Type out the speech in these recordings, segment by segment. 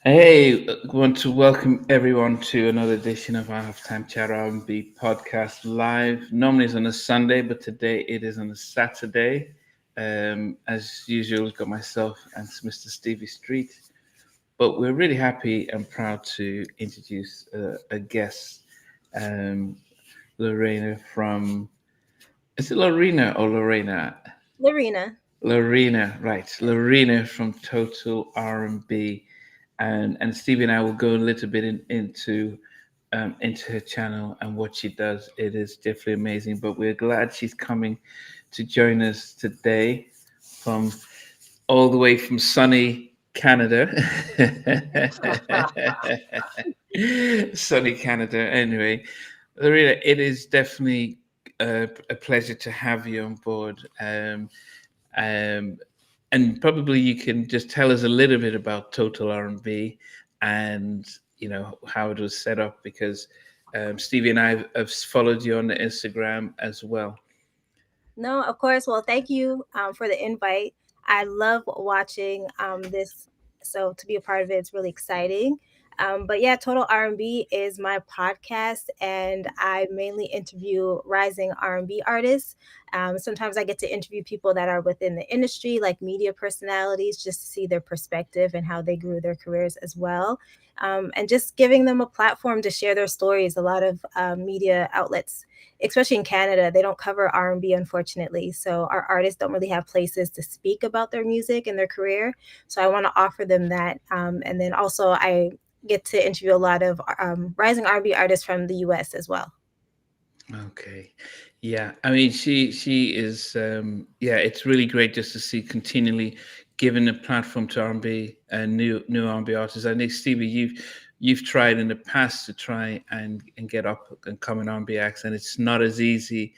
Hey, I want to welcome everyone to another edition of our Halftime Chat R&B Podcast live. Normally it's on a Sunday, but today it is on a Saturday. As usual, we've got myself and Mr. Stevie Street. But we're really happy and proud to introduce a guest, um, Lorena from... Is it Lorena or Lorena? Lorena. Lorena, right. Lorena from Total R&B. And Stevie and I will go a little bit into her channel and what she does. It is definitely amazing. But we're glad she's coming to join us today from all the way from sunny Canada. Sunny Canada. Anyway, Lorena, it is definitely a pleasure to have you on board. Um, and probably you can just tell us a little bit about Total R&B and how it was set up because Stevie and I have followed you on the Instagram as well. No, of course. Well, thank you for the invite. I love watching this. So to be a part of it, it's really exciting. But yeah, Total R&B is my podcast, and I mainly interview rising R&B artists. Sometimes I get to interview people that are within the industry, like media personalities, just to see their perspective and how they grew their careers as well. And just giving them a platform to share their stories. A lot of media outlets, especially in Canada, they don't cover R&B, unfortunately. So our artists don't really have places to speak about their music and their career. So I want to offer them that. And then also I get to interview a lot of rising R&B artists from the US as well. Okay. Yeah. I mean, she is, yeah, it's really great just to see continually giving a platform to R&B and new R&B artists. I think, Stevie, you've tried in the past to try and get up and come in R&B acts, and it's not as easy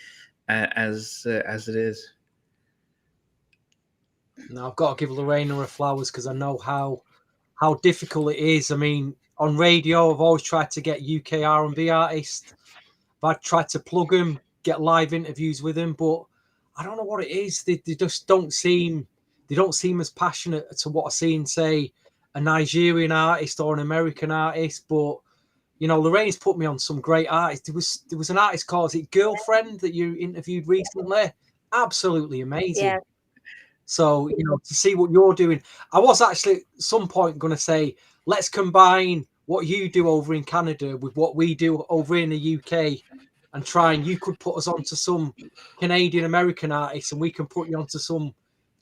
as it is. No, I've got to give Lorena her flowers because I know how difficult it is. I mean, on radio, I've always tried to get UK R&B artists. I've tried to plug them, get live interviews with them, but I don't know what it is. They just don't seem as passionate to what I see in, say, a Nigerian artist or an American artist. But Lorena's put me on some great artists. There was an artist called, is it Girlfriend, that you interviewed recently? Absolutely amazing. Yeah. So, to see what you're doing, I was actually at some point going to say, let's combine what you do over in Canada with what we do over in the UK and you could put us onto some Canadian American artists and we can put you onto some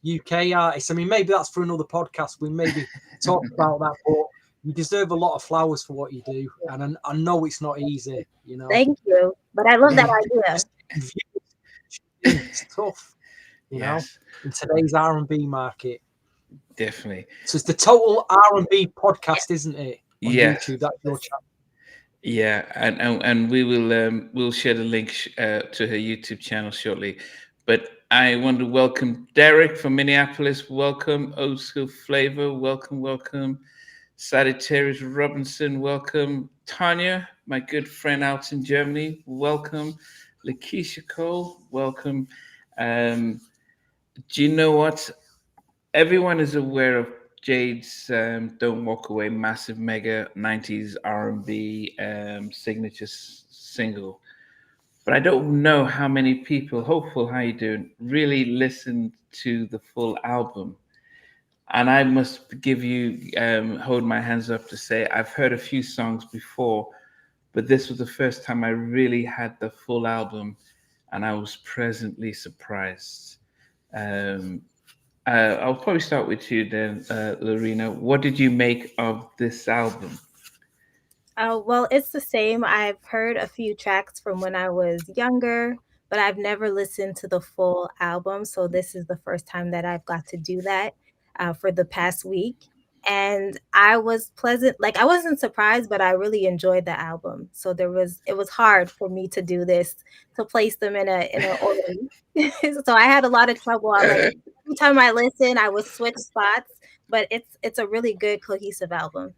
UK artists. I mean, maybe that's for another podcast. We maybe talk about that, but you deserve a lot of flowers for what you do. And I know it's not easy, Thank you. But I love that idea. It's tough. In today's R&B market. Definitely. So it's the Total R&B Podcast, isn't it? On YouTube, that's your channel. Yeah, and we will we'll share the link to her YouTube channel shortly. But I want to welcome Derek from Minneapolis. Welcome, Old School Flavor. Welcome. Sagittarius Robinson. Welcome, Tanya, my good friend out in Germany. Welcome, Lakeisha Cole. Welcome. Do you know what? Everyone is aware of Jade's "Don't Walk Away" massive mega 90s R&B signature single, but I don't know how many people, hopeful, how you doing, really listened to the full album. And I must give you hold my hands up to say I've heard a few songs before, but this was the first time I really had the full album, and I was pleasantly surprised. I'll probably start with you then, Lorena. What did you make of this album? Well, it's the same. I've heard a few tracks from when I was younger, but I've never listened to the full album. So this is the first time that I've got to do that for the past week. And I was pleasant, like I wasn't surprised, but I really enjoyed the album. So it was hard for me to do this, to place them in an order. So I had a lot of trouble. I like every time I listen, I would switch spots, but it's a really good cohesive album.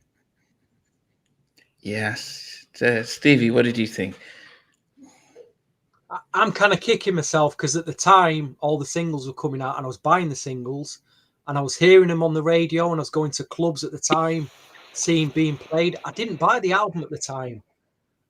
Yes. Stevie, what did you think? I'm kind of kicking myself because at the time, all the singles were coming out and I was buying the singles and I was hearing them on the radio and I was going to clubs at the time. seeing being played. I didn't buy the album at the time,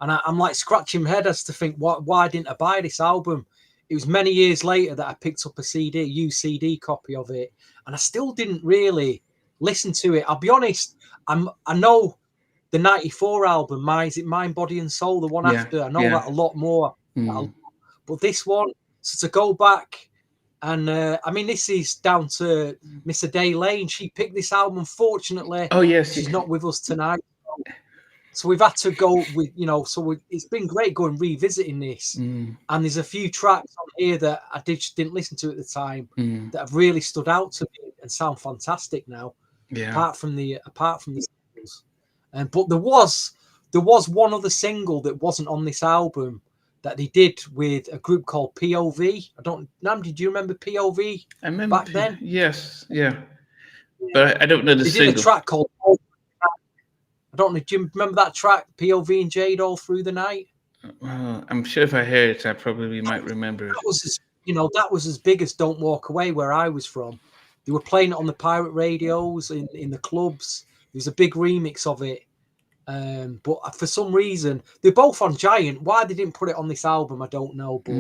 and I'm like scratching my head as to think, why didn't I buy this album? It was many years later that I picked up a used CD copy of it, and I still didn't really listen to it. I'll be honest, I know the '94 album, Is It Mind, Body and Soul, the one Yeah, after. I know yeah. that a lot more, but this one. So to go back. And I mean, this is down to Miss Ade Lane. She picked this album. Unfortunately, Oh yes, she's not with us tonight. So we've had to go with, it's been great going revisiting this. And there's a few tracks on here that I didn't listen to at the time that have really stood out to me and sound fantastic now. Yeah. Apart from the singles. But there was one other single that wasn't on this album that they did with a group called POV. Nam, did you remember POV? I remember back then? Yes, yeah. But I don't know the they single. Did a track called. I don't know. Do you remember that track, POV and Jade, All Through the Night? I'm sure if I hear it, I probably might remember it. That was as big as Don't Walk Away, where I was from. They were playing it on the pirate radios in the clubs. There was a big remix of it. But for some reason, they're both on Giant. Why they didn't put it on this album, I don't know. But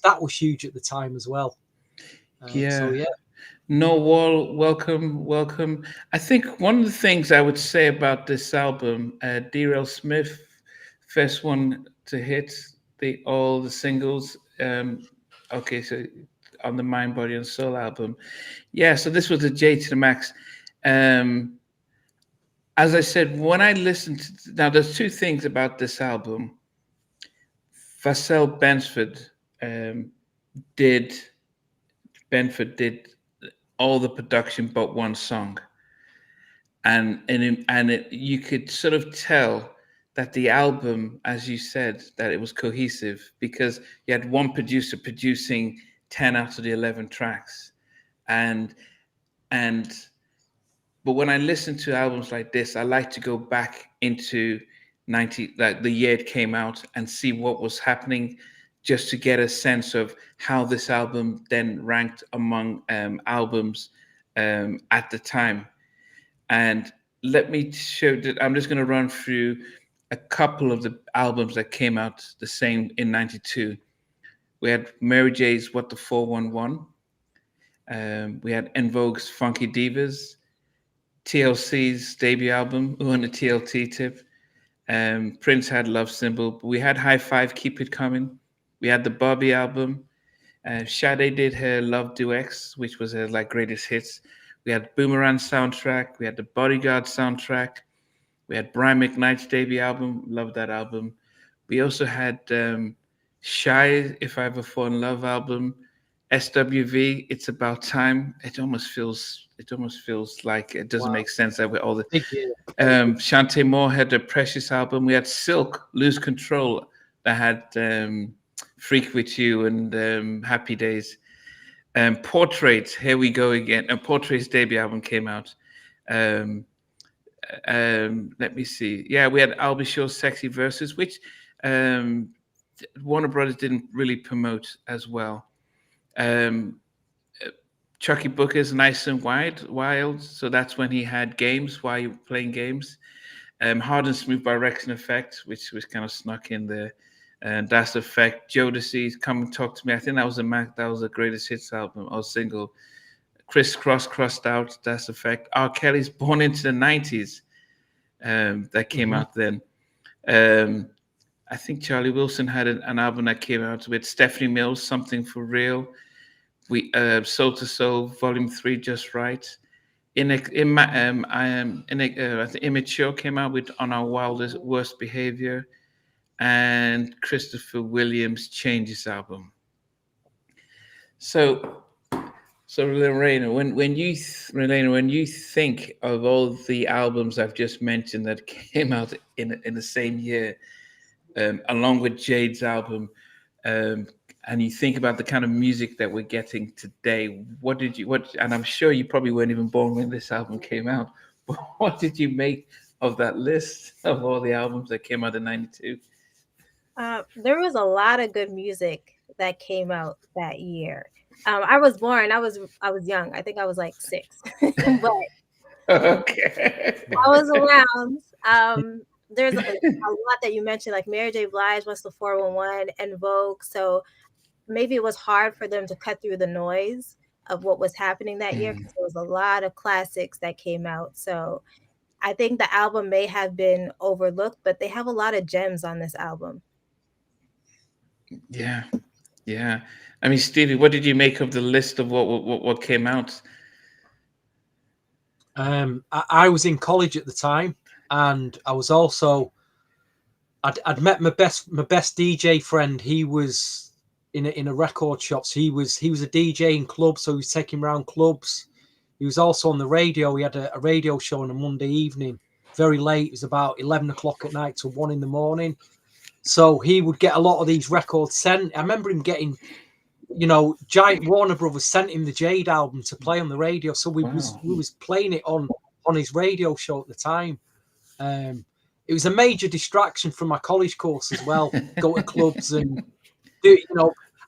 that was huge at the time as well. So yeah. No Wall, welcome. I think one of the things I would say about this album, D.L. Smith, first one to hit all the singles. Okay, so on the Mind, Body and Soul album. Yeah, so this was a J to the max. As I said, when I listened to, now there's two things about this album. Vassell Benford did all the production but one song, and you could sort of tell that the album, as you said, that it was cohesive because you had one producer producing 10 out of the 11 tracks, but when I listen to albums like this, I like to go back into the year it came out and see what was happening, just to get a sense of how this album then ranked among albums at the time. And let me show that I'm just going to run through a couple of the albums that came out the same in '92. We had Mary J's What the 411. We had En Vogue's Funky Divas. TLC's debut album, on the TLT tip. Prince had Love Symbol. We had High Five, Keep It Coming. We had the Bobby album. Sade did her Love Duets, which was her greatest hits. We had Boomerang soundtrack. We had the Bodyguard soundtrack. We had Brian McKnight's debut album. Love that album. We also had Shy, If I Ever Fall in Love album. SWV, It's About Time. It almost feels like it doesn't make sense that with all the Shantae Moore had the Precious album. We had Silk, Lose Control, that had Freak With You and Happy Days. Portrait, Here We Go Again. And Portrait's debut album came out. Let me see. Yeah, we had I'll Be Sure Sexy Verses, which Warner Brothers didn't really promote as well. Chucky Booker's Nice and Wild. So that's when he had Games, Why You Playing Games. Hard and Smooth by Rex and Effect, which was kind of snuck in there. And That's Effect. Jodeci's Come and Talk to Me. I think that was the greatest hits album or single. Criss Cross, Crossed Out, That's Effect. R. Kelly's Born Into the 90s. That came out then. I think Charlie Wilson had an album that came out with Stephanie Mills, Something for Real. We Soul to Soul, Volume 3, Just Right. I think Immature came out with On Our Wildest Worst Behavior, and Christopher Williams' Changes album. So Lorena, when you think of all the albums I've just mentioned that came out in the same year, along with Jade's album, and you think about the kind of music that we're getting today, and I'm sure you probably weren't even born when this album came out, but what did you make of that list of all the albums that came out in '92? There was a lot of good music that came out that year. I was born. I was young. I think I was like 6, but Okay. I was around. There's a lot that you mentioned, like Mary J. Blige, What's the 411, and Vogue. So maybe it was hard for them to cut through the noise of what was happening that year because there was a lot of classics that came out. So I think the album may have been overlooked, but they have a lot of gems on this album. Yeah, yeah. I mean, Stevie, what did you make of the list of what came out? I was in college at the time, and I was also I'd met my best DJ friend. He was in a record shop. So he was a DJ in clubs, so he was taking around clubs. He was also on the radio. He had a radio show on a Monday evening, very late. It was about 11 o'clock at night to 1 in the morning. So he would get a lot of these records sent. I remember him getting, Giant Warner Brothers sent him the Jade album to play on the radio. So we was playing it on his radio show at the time. It was a major distraction from my college course as well. Go to clubs and do,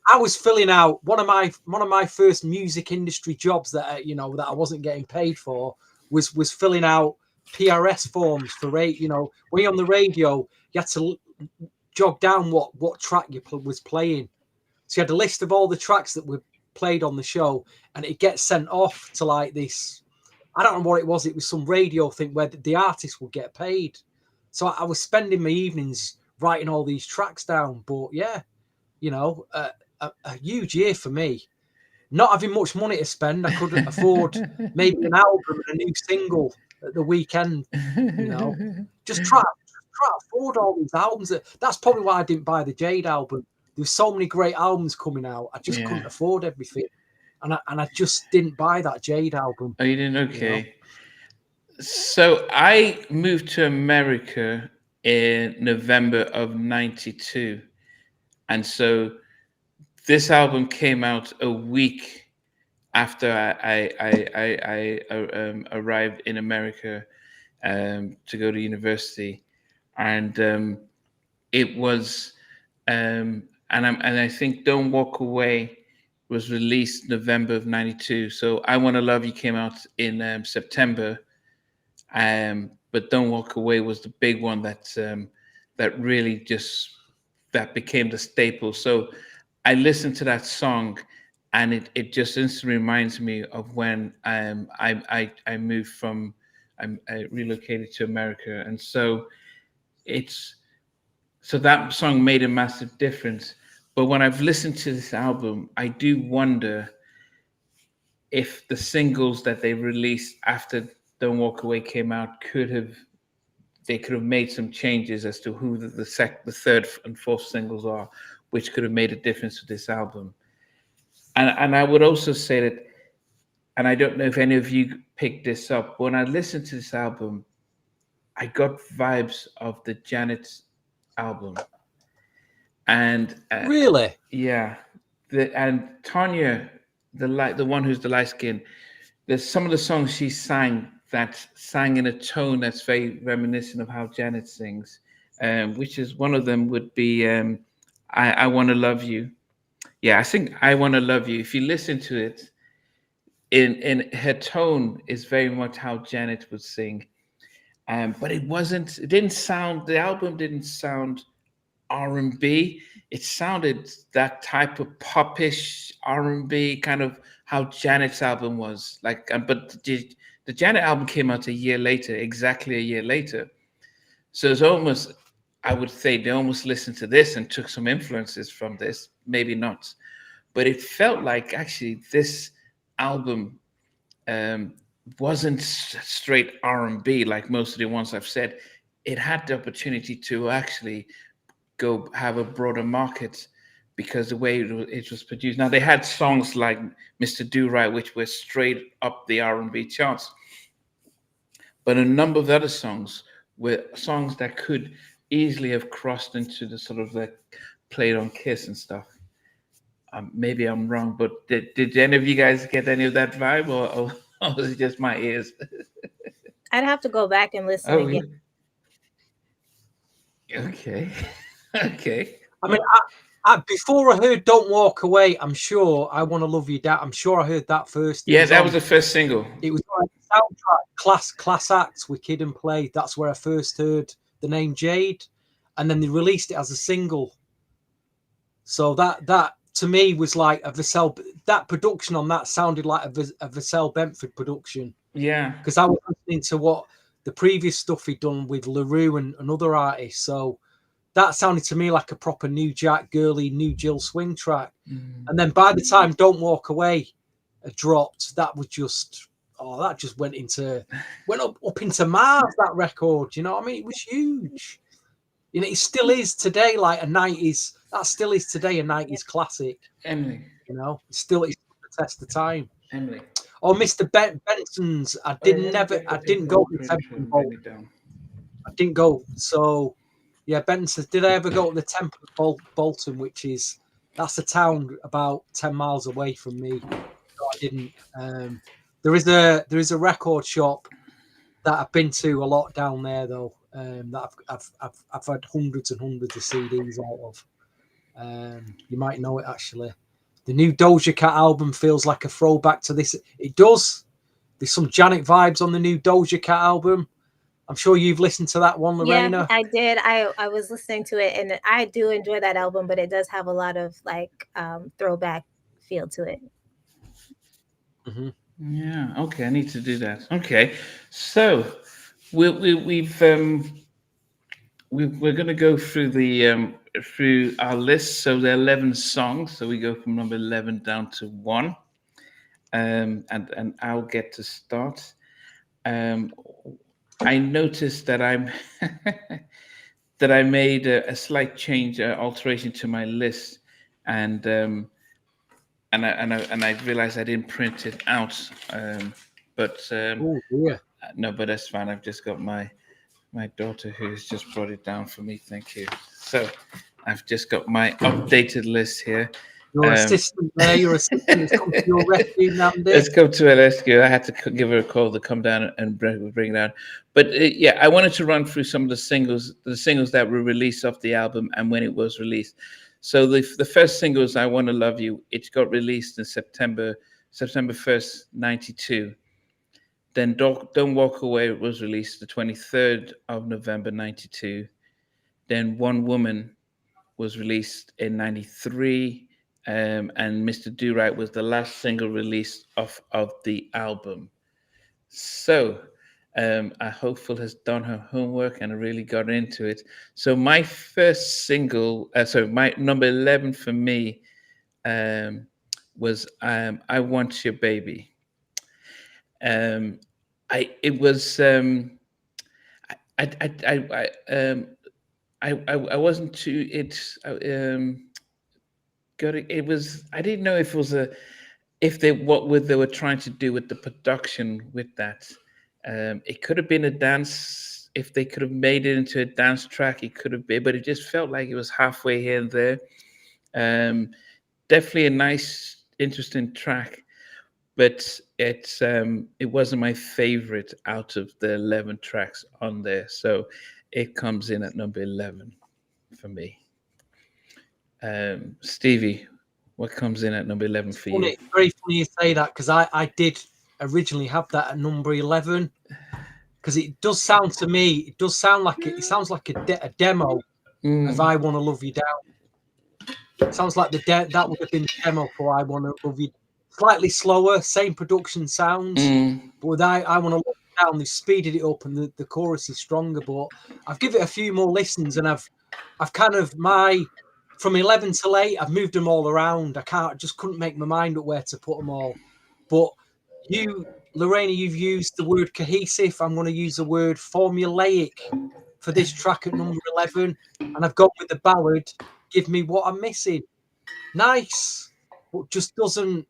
I was filling out one of my first music industry jobs that that I wasn't getting paid for was filling out PRS forms for when you're on the radio, you had to jog down what track you was playing. So you had a list of all the tracks that were played on the show, and it gets sent off to like this. I don't know what it was. It was some radio thing where the artist would get paid. So I was spending my evenings writing all these tracks down. But yeah, a huge year for me. Not having much money to spend, I couldn't afford maybe an album and a new single at the weekend. Just try to afford all these albums. That's probably why I didn't buy the Jade album. There were so many great albums coming out. I just couldn't afford everything, and I just didn't buy that Jade album. Oh, you didn't? Okay. So I moved to America in November of '92, and so this album came out a week after I arrived in America to go to university, and it was and I think "Don't Walk Away" was released November of '92. So "I Want to Love You" came out in September, but "Don't Walk Away" was the big one that really that became the staple. So I listened to that song, and it just instantly reminds me of when I relocated to America, and so that song made a massive difference. But when I've listened to this album, I do wonder if the singles that they released after "Don't Walk Away" came out could have made some changes as to who the third and fourth singles are, which could have made a difference to this album. And I would also say that, and I don't know if any of you picked this up, when I listened to this album, I got vibes of the Janet album. And really, yeah, and Tanya, the one who's the light skin, there's some of the songs she sang in a tone that's very reminiscent of how Janet sings, which is one of them would be I Want to Love You. Yeah, I think "I Want to Love You." If you listen to it, in her tone is very much how Janet would sing, but the album didn't sound R&B. It sounded that type of popish R&B, kind of how Janet's album was like. But the Janet album came out exactly a year later. So it's almost, I would say, they almost listened to this and took some influences from this. Maybe not, but it felt like actually this album wasn't straight R&B like most of the ones I've said. It had the opportunity to actually go have a broader market because the way it was produced. Now they had songs like "Mr. Do Right," which were straight up the R&B charts, but a number of other songs were songs that could easily have crossed into the sort of like played on Kiss and stuff. Maybe I'm wrong, but did any of you guys get any of that vibe, or was it just my ears? I'd have to go back and listen again. Okay. Okay. I mean, before I heard "Don't Walk Away," I'm sure "I Want to Love You" I'm sure I heard that first. Yeah, that was the first single. It was soundtrack, Class Act with Kid and Play. That's where I first heard the name Jade, and then they released it as a single. So that to me was like a Vassell. That production on that sounded like a Vassell Benford production. Yeah, because I was listening to what the previous stuff he'd done with LaRue and other artists. So that sounded to me like a proper New Jack Girly, New Jill swing track. And then by the time Don't Walk Away dropped, that was just that just went up into Mars, that record. You know what I mean? It was huge. You know, it still is today like a 90s. That still is today a 90s classic. Emily. You know, it's the test of time. Emily. Oh, Mr. Benson's. I didn't go to the Temple and Bolton. I didn't go. So, yeah, Benson's. Did I ever go to the Temple of Bolton, that's a town about 10 miles away from me. No, I didn't. There is a record shop that I've been to a lot down there though. That I've had hundreds and hundreds of CDs out of. You might know it actually. The new Doja Cat album feels like a throwback to this. It does. There's some Janet vibes on the new Doja Cat album. I'm sure you've listened to that one, Lorena. Yeah, I did. I was listening to it, and I do enjoy that album, but it does have a lot of like throwback feel to it. Mm-hmm. Yeah. Okay. I need to do that. Okay. So we're going to go through through our list. So there are 11 songs. So we go from number 11 down to 1. And I'll get to start. I noticed that that I made a slight change, alteration to my list, and I realized I didn't print it out. But that's fine. I've just got my daughter who's just brought it down for me. Thank you. So I've just got my updated list here. Your assistant there, your assistant has come to your rescue, Nandi. Let's come to a rescue. I had to give her a call to come down and bring it down. But I wanted to run through some of the singles that were released off the album and when it was released. So the first single is I Want to Love You. It got released in September 1st, 92. Then Don't Walk Away was released the 23rd of November, 92. Then One Woman was released in 93. And Mr. Do Right was the last single released of the album. So Hopeful has done her homework and really got into it. So my first single, my number 11 for me was I Want Your Baby. I wasn't too it was I didn't know if it was what they were trying to do with the production with that. It could have been a dance. If they could have made it into a dance track, it could have been, but it just felt like it was halfway here and there. Definitely a nice, interesting track, but it wasn't my favorite out of the 11 tracks on there. So it comes in at number 11 for me. Stevie, what comes in at number 11 for you? It's very funny you say that because I did originally have that at number 11 because it does sound to me, it sounds like a demo of I Want to Love You Down. It sounds like that would have been the demo for I Want to Love You. Slightly slower, same production sounds, but with I Want to Love You Down, they've speeded it up and the chorus is stronger. But I've given it a few more listens and I've kind of from 11 till 8, I've moved them all around. Just couldn't make my mind up where to put them all. But you, Lorena, you've used the word cohesive. I'm going to use the word formulaic for this track at number 11. And I've gone with the ballad, Give Me What I'm Missing. Nice, but just very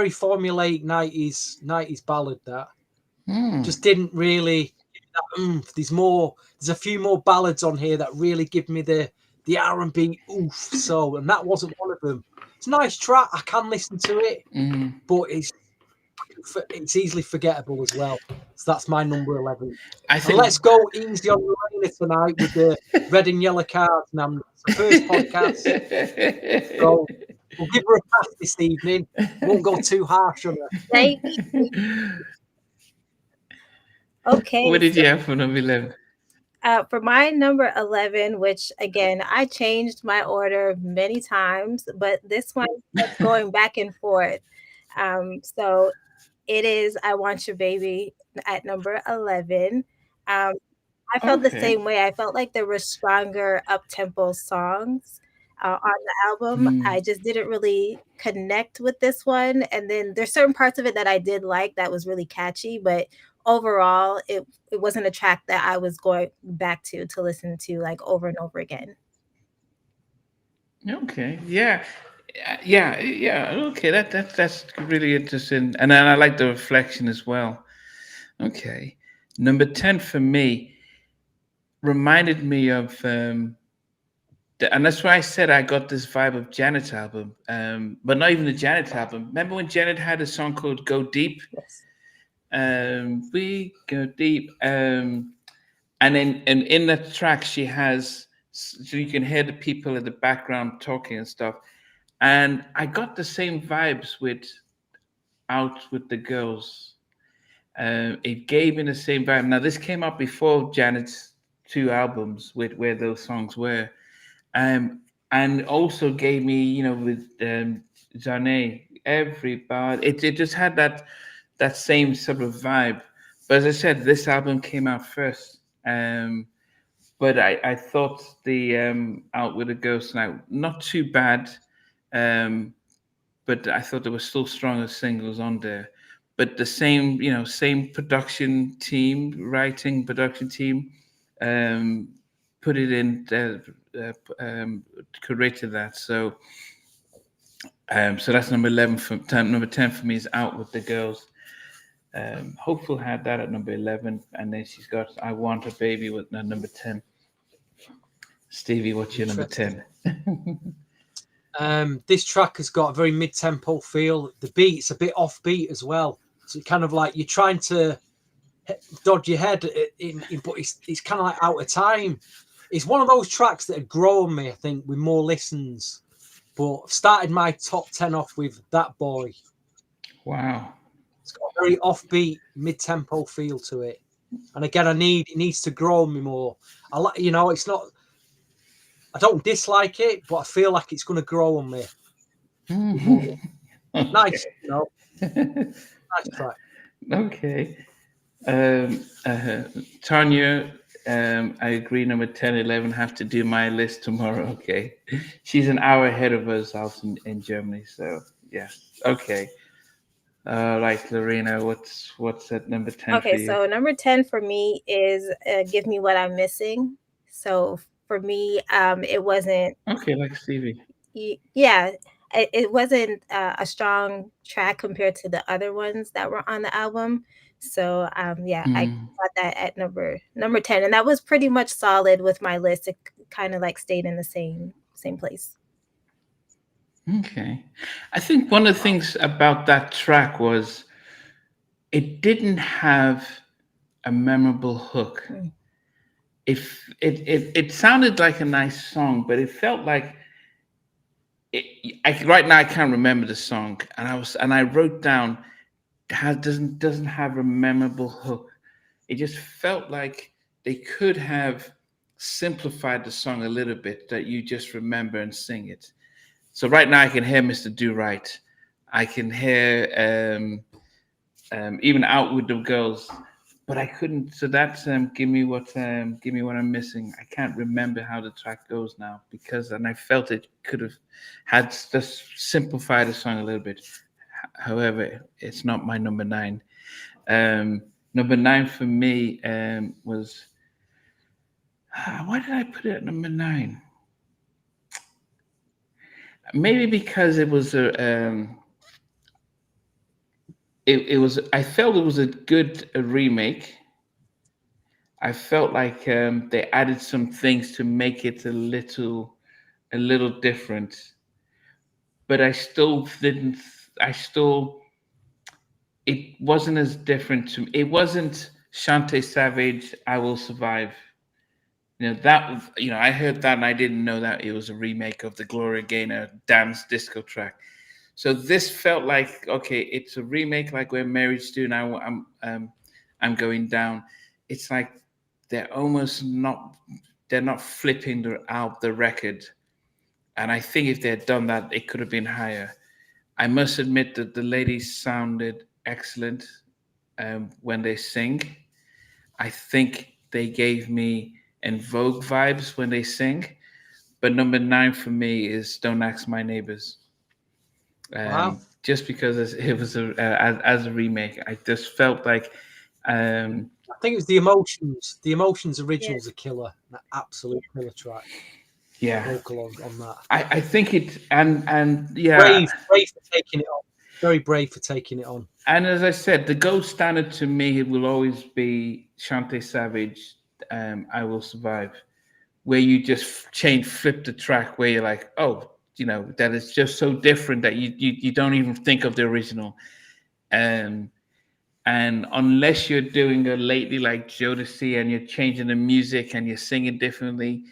formulaic 90s ballad that. Just didn't really give me that oomph. There's a few more ballads on here that really give me the R&B oof. So, and that wasn't one of them. It's a nice track. I can listen to it, but it's easily forgettable as well. So that's my number 11. Let's go easy on Lorena tonight with the red and yellow cards. Now, it's the first podcast, so we'll give her a pass this evening. Won't go too harsh on her. Thank you. Okay, What did so you have for number 11? for my number 11, which again, I changed my order many times, but this one kept going back and forth. So it is I Want Your Baby at number 11. Um, I felt the Okay. same way. I felt like there were stronger up-tempo songs on the album. Hmm. I just didn't really connect with this one. And then there's certain parts of it that I did like that was really catchy, but overall, it wasn't a track that I was going back to listen to like over and over again. Okay. Yeah. Yeah. Yeah. Okay. That's really interesting, and then I like the reflection as well. Okay. Number 10 for me reminded me of and that's why I said I got this vibe of Janet's album, but not even the Janet album. Remember when Janet had a song called "Go Deep"? Yes. We go deep, and then and in that track she has, so you can hear the people in the background talking and stuff. And I got the same vibes with "Out with the Girls." It gave me the same vibe. Now this came out before Janet's two albums with where those songs were. Um, and also gave me, with Zane, everybody. It just had that same sort of vibe. But as I said, this album came out first. But I thought the Out with a Ghost Now not too bad. Um, but I thought there were still stronger singles on there. But the same, same production team, writing production team, um, put it in, created that. So that's number 11 for number 10 for me is Out with the Girls. Hopeful had that at number 11, and then she's got I Want a Baby with number 10. Stevie, what's your number Interesting. 10? This track has got a very mid-tempo feel. The beat's a bit offbeat as well, so kind of like you're trying to dodge your head but it's kind of like out of time. It's one of those tracks that have grown me, I think, with more listens. But I've started my top 10 off with That Boy. Wow. It's got a very offbeat, mid-tempo feel to it. And again, it needs to grow me more. I like, it's not. I don't dislike it, but I feel like it's going to grow on me. Nice, nice track. Okay. Tanya, I agree. Number 10, 11 have to do my list tomorrow. Okay. She's an hour ahead of us out in Germany. So, yeah. Okay. Right, Lorena, what's at number 10 for Okay, you? so number 10 for me is Give Me What I'm Missing. So for me, it wasn't Okay, like Stevie. yeah, it wasn't a strong track compared to the other ones that were on the album. So yeah, I Mm, got that at number 10, and that was pretty much solid with my list. It kind of like stayed in the same place. okay. I think one of the things about that track was it didn't have a memorable hook. Mm. It sounded like a nice song, but it felt like right now I can't remember the song, and I wrote down doesn't have a memorable hook. It just felt like they could have simplified the song a little bit that you just remember and sing it. So right now I can hear Mr. Do Right. I can hear even Out with the Girls, but I couldn't. So that's give me what I'm missing. I can't remember how the track goes now because, and I felt it could have had just simplified the song a little bit. However, it's not my number 9. Number 9 for me was why did I put it at number 9? Maybe because it was it was I felt it was a good remake. I felt like they added some things to make it a little different, but I still didn't. I still it wasn't as different to me. It wasn't Shante Savage. I Will Survive. I heard that and I didn't know that it was a remake of the Gloria Gaynor dance disco track. So this felt like okay, it's a remake like where Mary's doing. I'm going down. It's like they're almost not, they're not flipping the record. And I think if they had done that, it could have been higher. I must admit that the ladies sounded excellent when they sing. I think they gave me En Vogue vibes when they sing. But number 9 for me is Don't Ask My Neighbors. Wow. Just because it was as a remake, I just felt like I think it was the Emotions. The Emotions original's Yeah. a killer, an absolute killer track. yeah, Vocal on that. I think it and yeah, Brave for taking it on. Very brave for taking it on. and as I said, the gold standard to me will always be Shantae Savage. I Will Survive, where you just flip the track, where you're like, oh, that is just so different that you don't even think of the original. And unless you're doing a lately like Jodeci and you're changing the music and you're singing differently,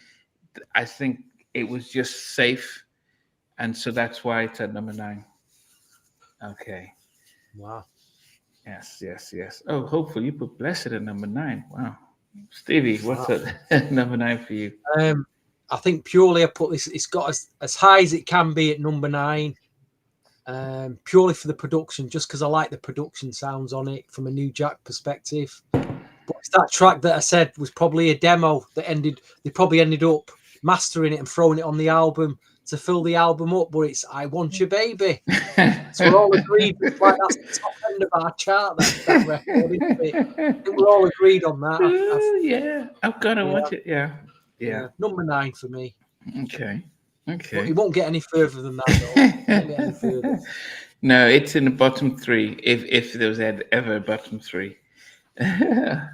I think it was just safe, and so that's why it's at number 9. Okay. Wow. Yes. Oh, hopefully you put Blessed at number 9. Wow. Stevie, what's at number 9 for you? I think purely I put this. It's got as high as it can be at number 9. Purely for the production, just because I like the production sounds on it from a New Jack perspective. But it's that track that I said was probably a demo that they probably ended up mastering it and throwing it on the album to fill the album up. But it's I Want You Baby. So we're all agreed. Like that's the top end of our chart. That record, isn't it? I think we're all agreed on that. Yeah, I've got to watch it. Yeah. Number 9 for me. Okay. But it won't get any further than that, though. It won't get any further. No, it's in the bottom 3. If there was ever a bottom 3.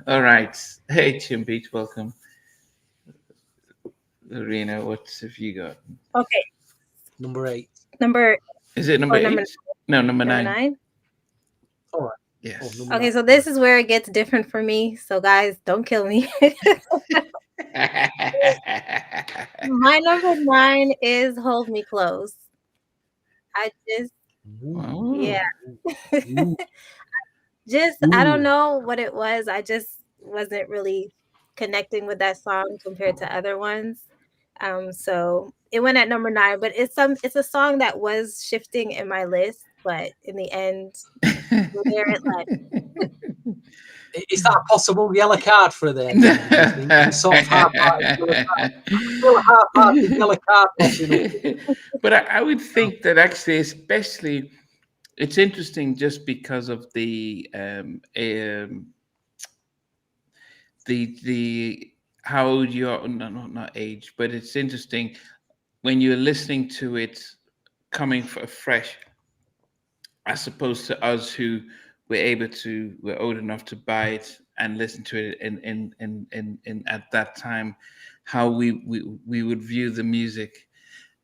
All right. Hey, Chim Beach, welcome. Lorena, what have you got? Okay. Number 8. Is it number 8? No, number 9. 9. All right. Yes. Okay, so this is where it gets different for me. So guys, don't kill me. My number 9 is Hold Me Close. I just, yeah. I don't know what it was. I just wasn't really connecting with that song compared to other ones. So it went at number 9, but it's a song that was shifting in my list, but in the end, there it led. Is that a possible yellow card for them? Sort of half-hearted yellow card. But I would think that actually, especially, it's interesting just because of the how old you are. Not age, but it's interesting when you're listening to it coming fresh, as opposed to us who we're old enough to buy it and listen to it in at that time, how we would view the music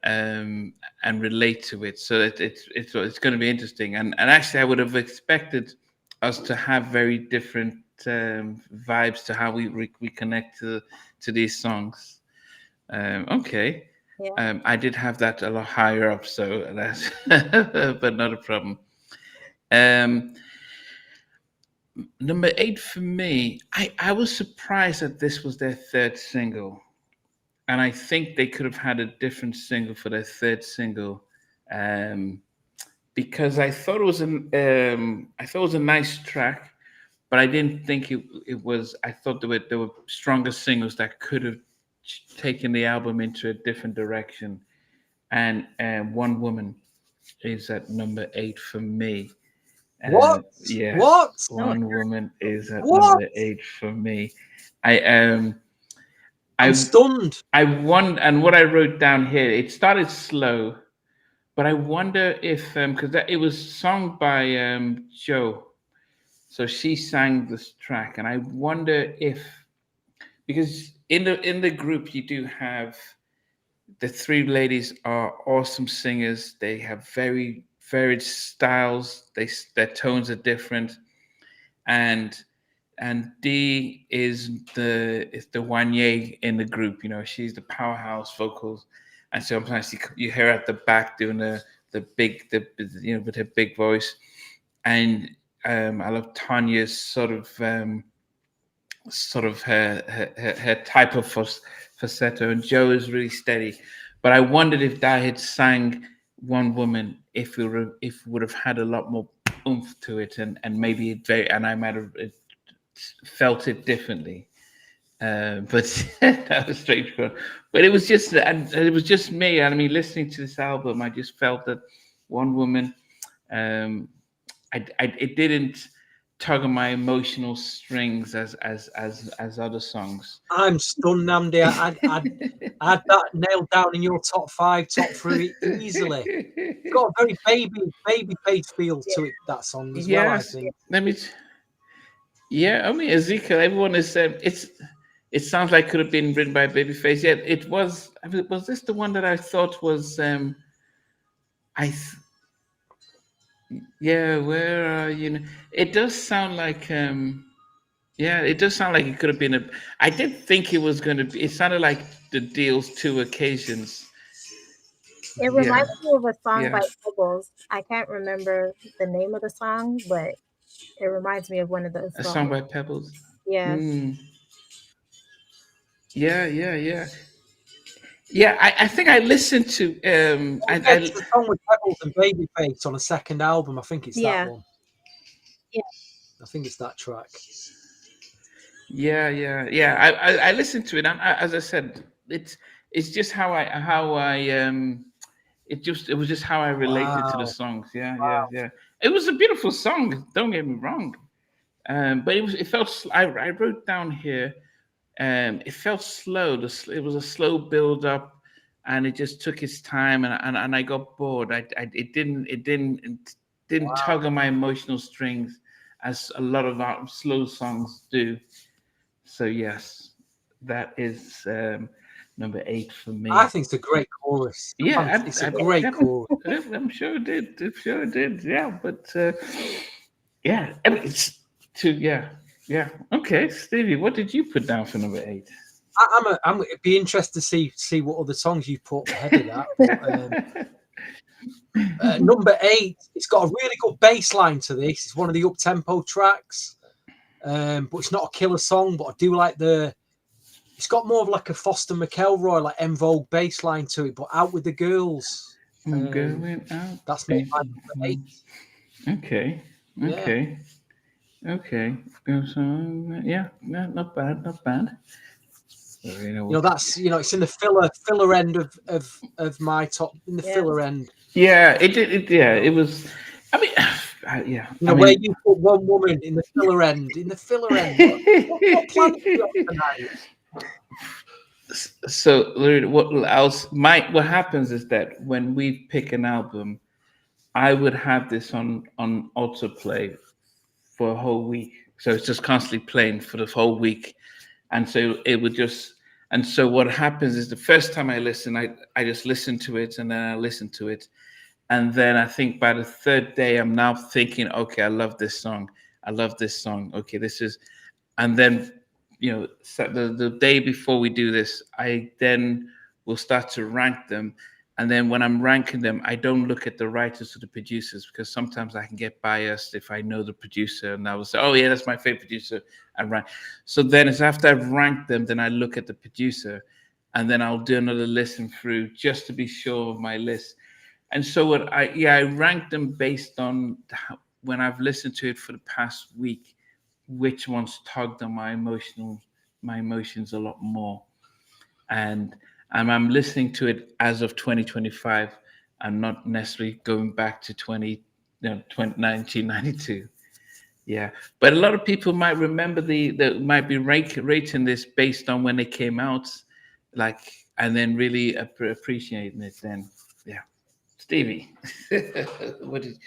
and relate to it. So it's going to be interesting. And actually, I would have expected us to have very different vibes to how we connect to these songs. Okay. Yeah. I did have that a lot higher up, so that's but not a problem. Number 8 for me, I was surprised that this was their 3rd single, and I think they could have had a different single for their 3rd single, because I thought it was a nice track, but I didn't think it was. I thought there were stronger singles that could have taken the album into a different direction, and One Woman is at number 8 for me. What? Yes. What? One Woman is at number 8 for me. I'm stunned. And what I wrote down here, it started slow, but I wonder if because it was sung by Joe, so she sang this track, and I wonder if, because in the group you do have the 3 ladies are awesome singers. They have very varied styles. Their tones are different, and Dee is the Wanye in the group. She's the powerhouse vocals, and sometimes you hear her at the back doing the big with her big voice, and I love Tanya's sort of her type of falsetto, and Joe is really steady. But I wondered if Di had sang One Woman, if we would have had a lot more oomph to it, and maybe and I might have felt it differently. But that was strange. But it was just, and it was just me. I mean, listening to this album, I just felt that One Woman, um, it didn't tug on my emotional strings as other songs. I'm stunned, Namdi. I had that nailed down in your top 5, top 3 easily. It's got a very baby face feel to it, that song as well, I think. Let me. Yeah, I mean Ezekiel. Everyone has said it sounds like it could have been written by Babyface. Yeah, it was. I mean, was this the one that I thought was? Yeah, where are you? It does sound like. Yeah, it does sound like it could have been a. I did think it was going to be. It sounded like the Deal's Two Occasions. It reminds me of a song by Pebbles. I can't remember the name of the song, but it reminds me of one of those songs. A song by Pebbles. Yeah. Yeah. I think I listened to it's the song with Pebbles and Babyface on a second album. I think it's that one. Yeah. I think it's that track. Yeah. I listened to it, and as I said, it's just how I it was just how I related to the songs. Yeah. It was a beautiful song. Don't get me wrong, but it felt. I wrote down here. It felt slow. It was a slow build up, and it just took its time, and I got bored. It didn't tug on my emotional strings as a lot of our slow songs do. So yes, that is number 8 for me. I think it's a great chorus. Yeah, it's a great chorus. I'm sure it did. I'm sure it did. Yeah, but yeah, I mean, it's too. Yeah. Okay, Stevie, what did you put down for number 8? I'm be interested to see what other songs you put ahead of that. But, number 8, it's got a really good bass line to this. It's one of the up tempo tracks, but it's not a killer song. But I do like it's got more of like a Foster McElroy, like En Vogue bass line to it. But Out with the Girls. Going out. That's my number 8. Okay. Yeah, not bad. That's it's in the filler end of my top, in the filler end. Yeah, it was. I mean, yeah. Where you put One Woman in the filler end. What plan have you got tonight? So what happens is that when we pick an album, I would have this on autoplay for a whole week. So it's just constantly playing for the whole week. And so it would just, and so what happens is the first time I listen, I just listen to it, and then I listen to it. And then I think by the third day, I'm now thinking, okay, I love this song. Okay, this is, and then, the day before we do this, I then will start to rank them. And then when I'm ranking them, I don't look at the writers or the producers, because sometimes I can get biased if I know the producer, and I will say, oh yeah, that's my favorite producer, and rank. So then it's after I've ranked them, then I look at the producer, and then I'll do another listen through just to be sure of my list. And so I rank them based on when I've listened to it for the past week, which ones tugged on my emotions a lot more. And I'm listening to it as of 2025. I'm not necessarily going back to 1992. Yeah, but a lot of people might remember might be rating this based on when they came out, and then really appreciating it. Then, yeah, Stevie, what did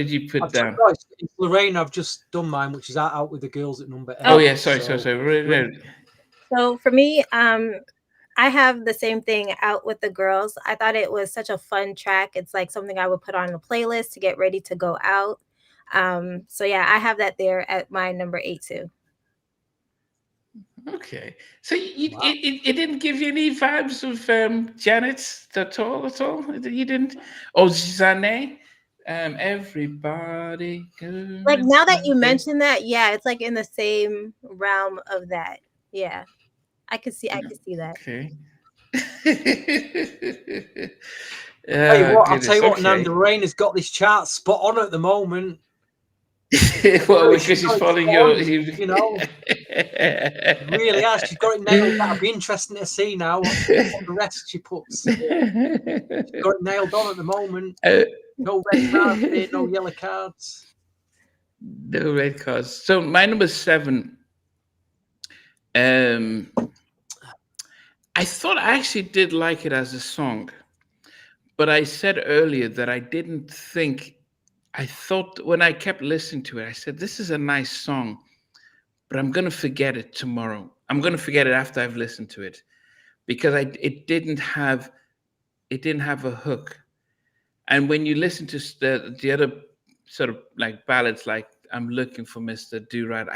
you put down? It's Lorraine. I've just done mine, which is Out with the Girls at number 8. Oh yeah, sorry. So for me, I have the same thing, Out with the Girls. I thought it was such a fun track. It's like something I would put on a playlist to get ready to go out. So yeah, I have that there at my number 8 too. Okay, so it didn't give you any vibes of Janet at all? You didn't? Oh, Zane, Everybody. Like now that you mention that, yeah, it's like in the same realm of that. Yeah, I could see that. Okay. I'll tell you Goodness. what, Okay. Nanda Rain has got this chart spot on at the moment. Well, because she's following your. You know, really has. She's got it nailed. That'll be interesting to see now what the rest she puts. She's got it nailed on at the moment. No red cards here, no yellow cards. No red cards. So my number 7. I thought I actually did like it as a song, but I said earlier that I didn't think. I thought when I kept listening to it, I said, "This is a nice song, but I'm gonna forget it tomorrow. I'm gonna forget it after I've listened to it, because it didn't have a hook." And when you listen to the other sort of like ballads, like "I'm Looking for Mr. Do-Right,"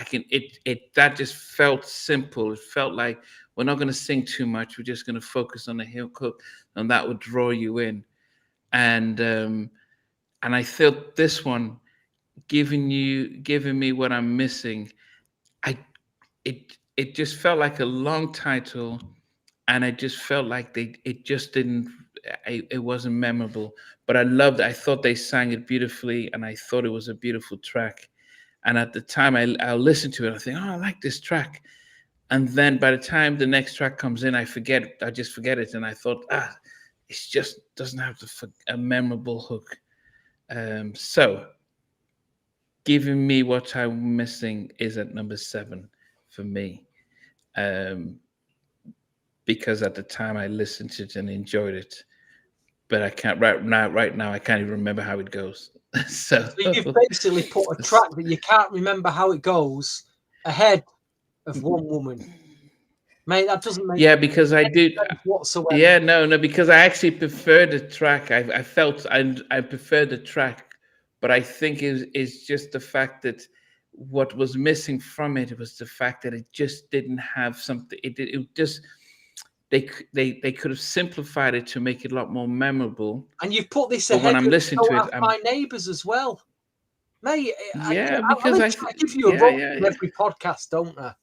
that just felt simple. It felt like we're not going to sing too much. We're just going to focus on the hook, and that would draw you in. And I felt this one giving me what I'm missing. It just felt like a long title, and I just felt like it just didn't. It wasn't memorable, but I thought they sang it beautifully, and I thought it was a beautiful track. And at the time, I'll listen to it. I think, oh, I like this track. And then by the time the next track comes in, I just forget it. And I thought, it just doesn't have a memorable hook. So giving me what I'm missing is at number 7 for me. Because at the time I listened to it and enjoyed it, but I can't right now. I can't even remember how it goes. So you've basically put a track that you can't remember how it goes ahead of One Woman, mate. That doesn't make because I do whatsoever. Yeah, no, because I actually prefer the track. I felt I prefer the track, but I think it's just the fact that what was missing from it was the fact that it just didn't have something. It just they could have simplified it to make it a lot more memorable. And you've put this but ahead. When I'm listening to it, My Neighbours as well, mate. Because I give you a vote in every podcast, don't I?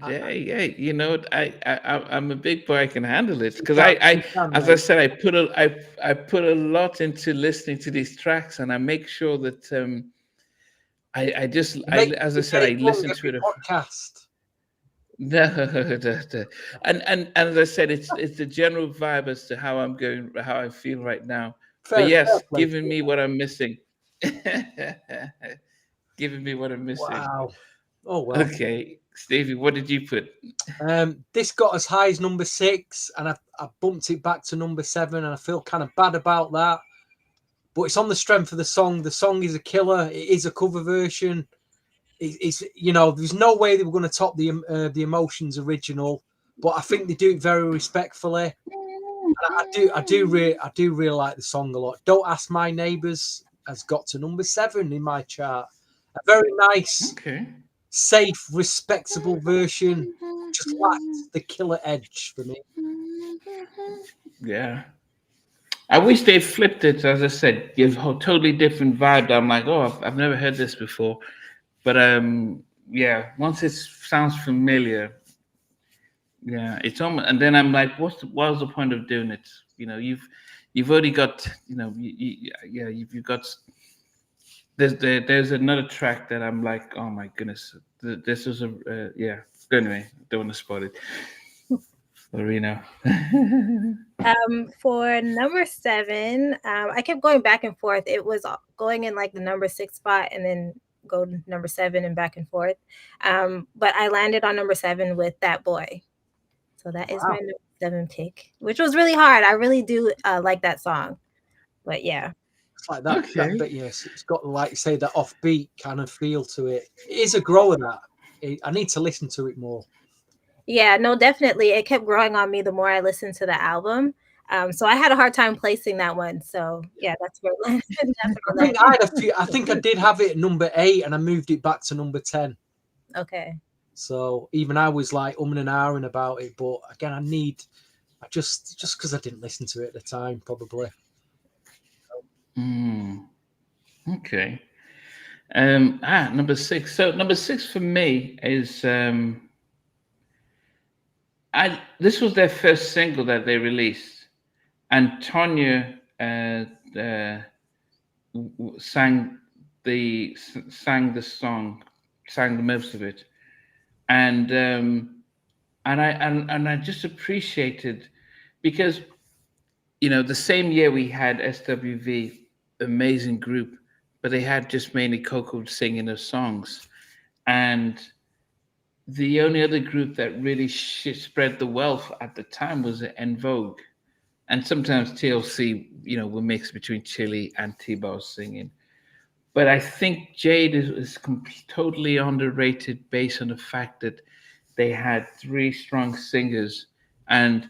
Yeah. You know, I'm a big boy. I can handle it because as I said, I put a lot into listening to these tracks, and I make sure that as I said, I listen to it. Podcast. No. And as I said, it's the general vibe as to how I'm going, how I feel right now. But yes, giving me what I'm missing. Giving me what I'm missing. Wow. Oh well. Okay, Stevie, what did you put? This got as high as number 6, and I bumped it back to number 7, and I feel kind of bad about that. But it's on the strength of the song. The song is a killer. It is a cover version. It's there's no way they were going to top the Emotions original, but I think they do it very respectfully. And I do really like the song a lot. Don't Ask My Neighbours has got to number 7 in my chart. A very nice, safe, respectable version. Just lacked the killer edge for me. Yeah. I wish they flipped it. As I said, give a totally different vibe. I'm like, oh, I've never heard this before. But once it sounds familiar, it's almost, and then I'm like, what's the point of doing it? You've already got, you've got. There's another track that I'm like, oh my goodness, this is But anyway, don't want to spoil it. Lorena. For number 7, I kept going back and forth. It was going in like the number 6 spot and then go to number 7 and back and forth. But I landed on number 7 with That Boy. So that is my number 7 pick, which was really hard. I really do like that song. But yeah. It's like that. Okay. But yes, it's got, like you say, that offbeat kind of feel to it. It is a grower, that. I need to listen to it more. Yeah, no, definitely. It kept growing on me the more I listened to the album. So I had a hard time placing that one. So yeah, that's where it landed. I think I did have it at number 8, and I moved it back to number 10. Okay. So even I was like and ahhing about it, but again, I just because I didn't listen to it at the time, probably. Mm, okay. Number six. So number six for me is I. This was their first single that they released, and Tonya sang sang the song, sang the most of it, and and I just appreciated because the same year we had SWV, amazing group, but they had just mainly Coco singing their songs, and the only other group that really spread the wealth at the time was En Vogue, and sometimes TLC, were mixed between Chili and T-Bar singing. But I think Jade is totally underrated based on the fact that they had three strong singers, and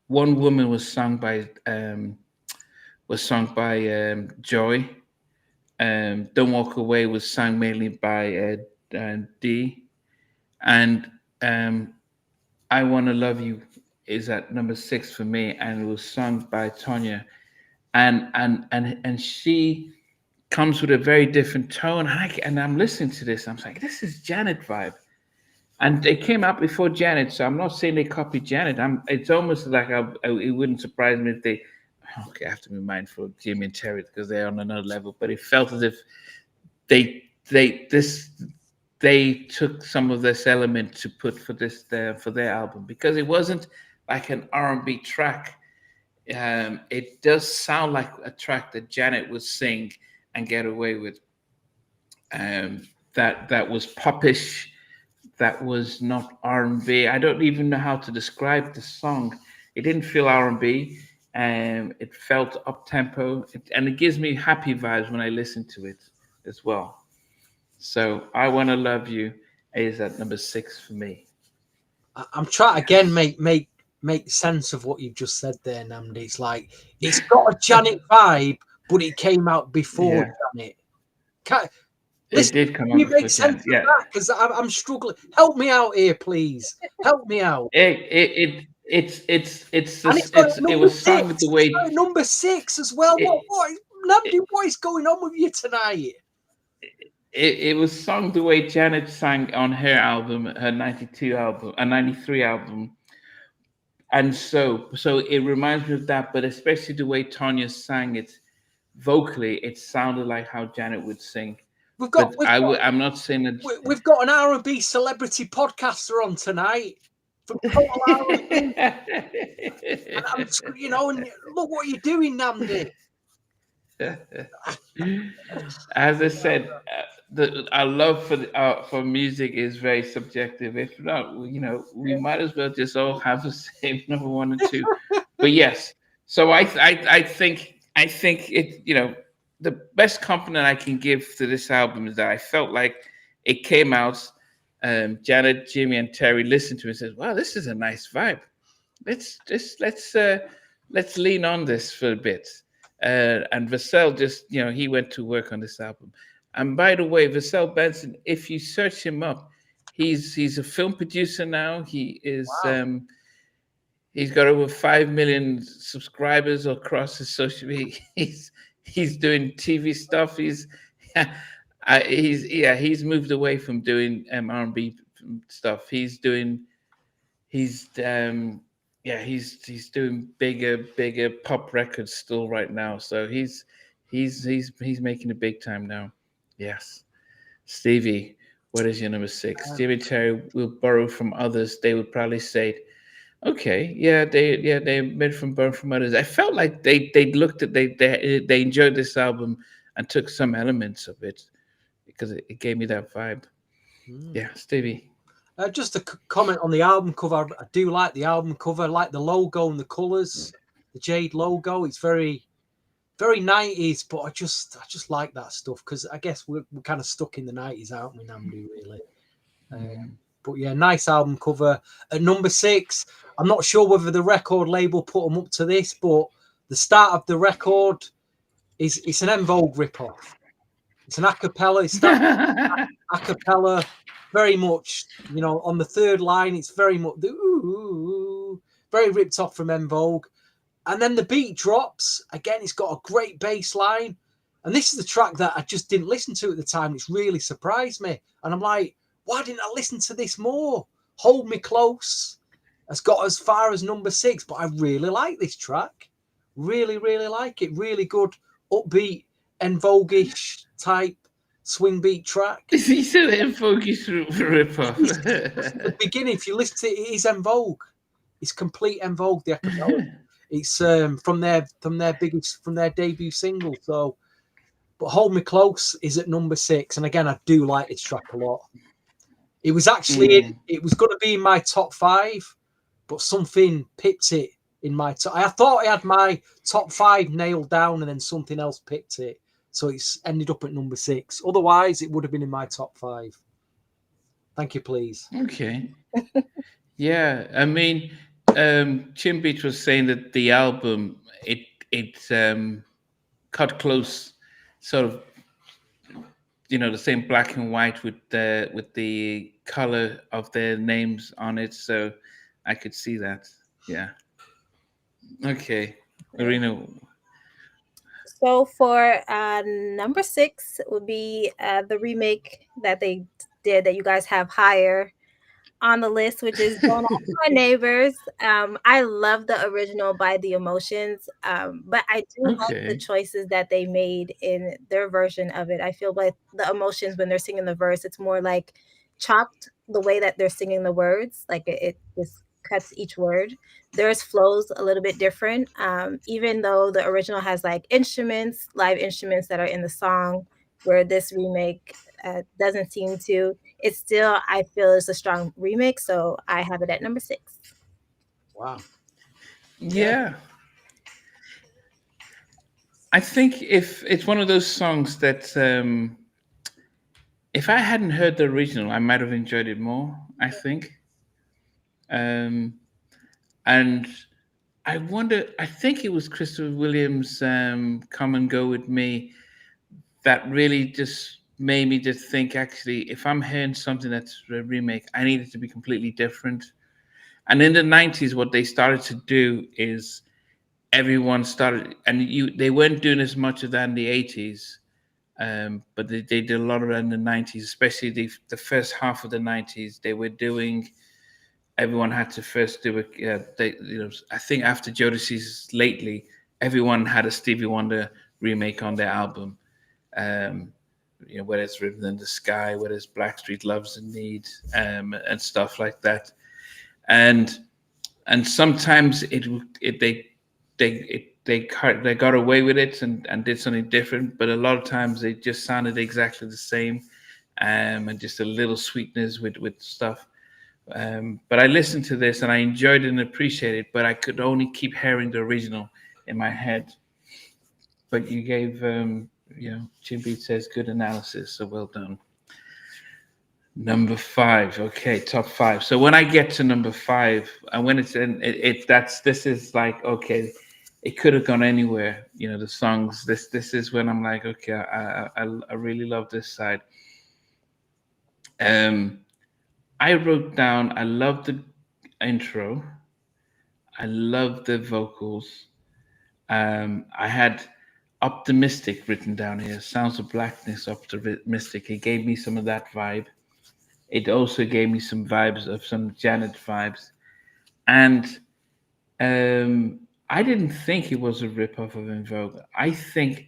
one woman was sung by Joy. Don't Walk Away was sung mainly by D, and I Wanna Love You is at number six for me, and it was sung by Tonya, and she comes with a very different tone. And I'm listening to this. I'm like, this is Janet vibe. And they came out before Janet, so I'm not saying they copied Janet. It's almost like it wouldn't surprise me if they. Okay, I have to be mindful of Jimmy and Terry because they're on another level. But it felt as if they they this they took some of this element to put for their album because it wasn't like an R&B track. It does sound like a track that Janet would sing and get away with. That was popish. That was not R&B. I don't even know how to describe the song. It didn't feel R&B. It felt up tempo, and it gives me happy vibes when I listen to it as well. So I Wanna Love You is at number six for me. I'm trying again make sense of what you've just said there, Namdi. It's like it's got a Janet vibe, but it came out before Janet. It did come out before Janet. Yeah, because I'm struggling. Help me out here, please. Help me out. It was sung with the way number six as well. What Namdi? What is going on with you tonight? It was sung the way Janet sang on her album, her 92 album, a 93 album. And so it reminds me of that, but especially the way Tonya sang it vocally, it sounded like how Janet would sing. I'm not saying that we've got an R&B celebrity podcaster on tonight. From Total R&B. And and look what you're doing, Namdi. As I said, our love for music is very subjective. If not, we might as well just all have the same number one and two. But yes, so I think it. The best compliment I can give to this album is that I felt like it came out. Janet, Jimmy, and Terry listened to it and said, "Wow, this is a nice vibe. Let's lean on this for a bit." And Vassell just, he went to work on this album. And by the way, Vassell Benson, if you search him up, he's a film producer now. He is he's got over 5 million subscribers across his social media. He's doing TV stuff. He's moved away from doing R&B stuff. He's doing bigger pop records still right now. So he's making it big time now. Yes. Stevie, what is your number six? Jimmy Terry will borrow from others. They would probably say, okay, they made from borrow from others. I felt like they looked at they enjoyed this album and took some elements of it because it gave me that vibe. Yeah, Stevie. Just a comment on the album cover. I do like the album cover. I like the logo and the colours. The Jade logo. It's very, very 90s, but I just like that stuff because I guess we're kind of stuck in the 90s, aren't we, Namdi, really? But yeah, nice album cover. At number six, I'm not sure whether the record label put them up to this, but the start of the record it's an En Vogue ripoff. It's an acapella. It's acapella, very much, on the third line. It's very much very ripped off from En Vogue. And then the beat drops. Again, it's got a great bass line. And this is the track that I just didn't listen to at the time. It's really surprised me. And I'm like, why didn't I listen to this more? Hold Me Close has got as far as number 6, but I really like this track. Really, really like it. Really good, upbeat, En Vogue-ish type swing beat track. Is he still in Focus rip-off? The beginning, if you listen to it, it is En Vogue. It's complete En Vogue, the acapella. It's from their debut single. So, but Hold Me Close is at number 6, and again, I do like this track a lot. It was actually it was going to be in my top 5, but something pipped it in my top. I thought I had my top 5 nailed down, and then something else picked it, so it's ended up at number 6. Otherwise, it would have been in my top 5. Thank you, please. Okay. Yeah, I mean, Chin Beach was saying that the album it cut close, sort of, the same black and white with the color of their names on it. So I could see that. Yeah. Okay, Marina. So for number 6 would be the remake that they did that you guys have higher on the list, which is Don't Ask My Neighbors. I love the original by The Emotions, but I do like the choices that they made in their version of it. I feel like The Emotions, when they're singing the verse, it's more like chopped the way that they're singing the words, like it just cuts each word. Theirs flows a little bit different, even though the original has like live instruments that are in the song, where this remake doesn't seem to. It's still, I feel, is a strong remix, so I have it at number 6. Wow. Yeah. I think if it's one of those songs that if I hadn't heard the original, I might have enjoyed it more, I think. And I wonder, I think it was Christopher Williams' Come and Go With Me that really just made me just think, actually, if I'm hearing something that's a remake, I need it to be completely different. And in the 90s, what they started to do is everyone started, and they weren't doing as much of that in the 80s, but they did a lot of that in the 90s, especially the first half of the 90s. They were doing, everyone had to first do it. I think after Jodeci's Lately, everyone had a Stevie Wonder remake on their album. Whether it's Rhythm in the Sky, whether it's Blackstreet Loves and Need, and stuff like that, and sometimes they got away with it and did something different, but a lot of times they just sounded exactly the same, and just a little sweetness with stuff. But I listened to this and I enjoyed it and appreciated it, but I could only keep hearing the original in my head. But you gave Jim Beat says good analysis, so well done. Number 5, okay, top 5. So when I get to number 5, and when it's in, this is like, okay, it could have gone anywhere. The songs. This is when I'm like, okay, I really love this side. I wrote down, I love the intro. I love the vocals. I had Optimistic written down here. Sounds of Blackness, Optimistic. It gave me some of that vibe. It also gave me some vibes of some Janet vibes. And I didn't think it was a ripoff of En Vogue. I think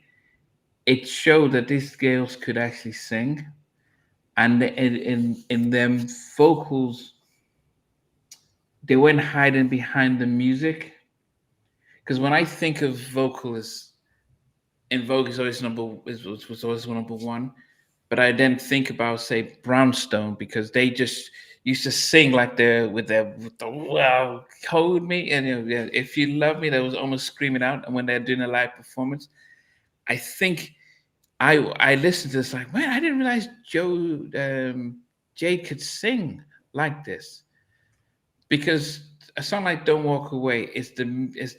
it showed that these girls could actually sing. And in them vocals, they weren't hiding behind the music. Because when I think of vocalists, En Vogue is always was always number 1, but I then think about, say, Brownstone, because they just used to sing like with the wow, hold me, and if you love me, that was almost screaming out. And when they're doing a live performance, I think I listened to this like, man, I didn't realize Jade could sing like this, because a song like Don't Walk Away is the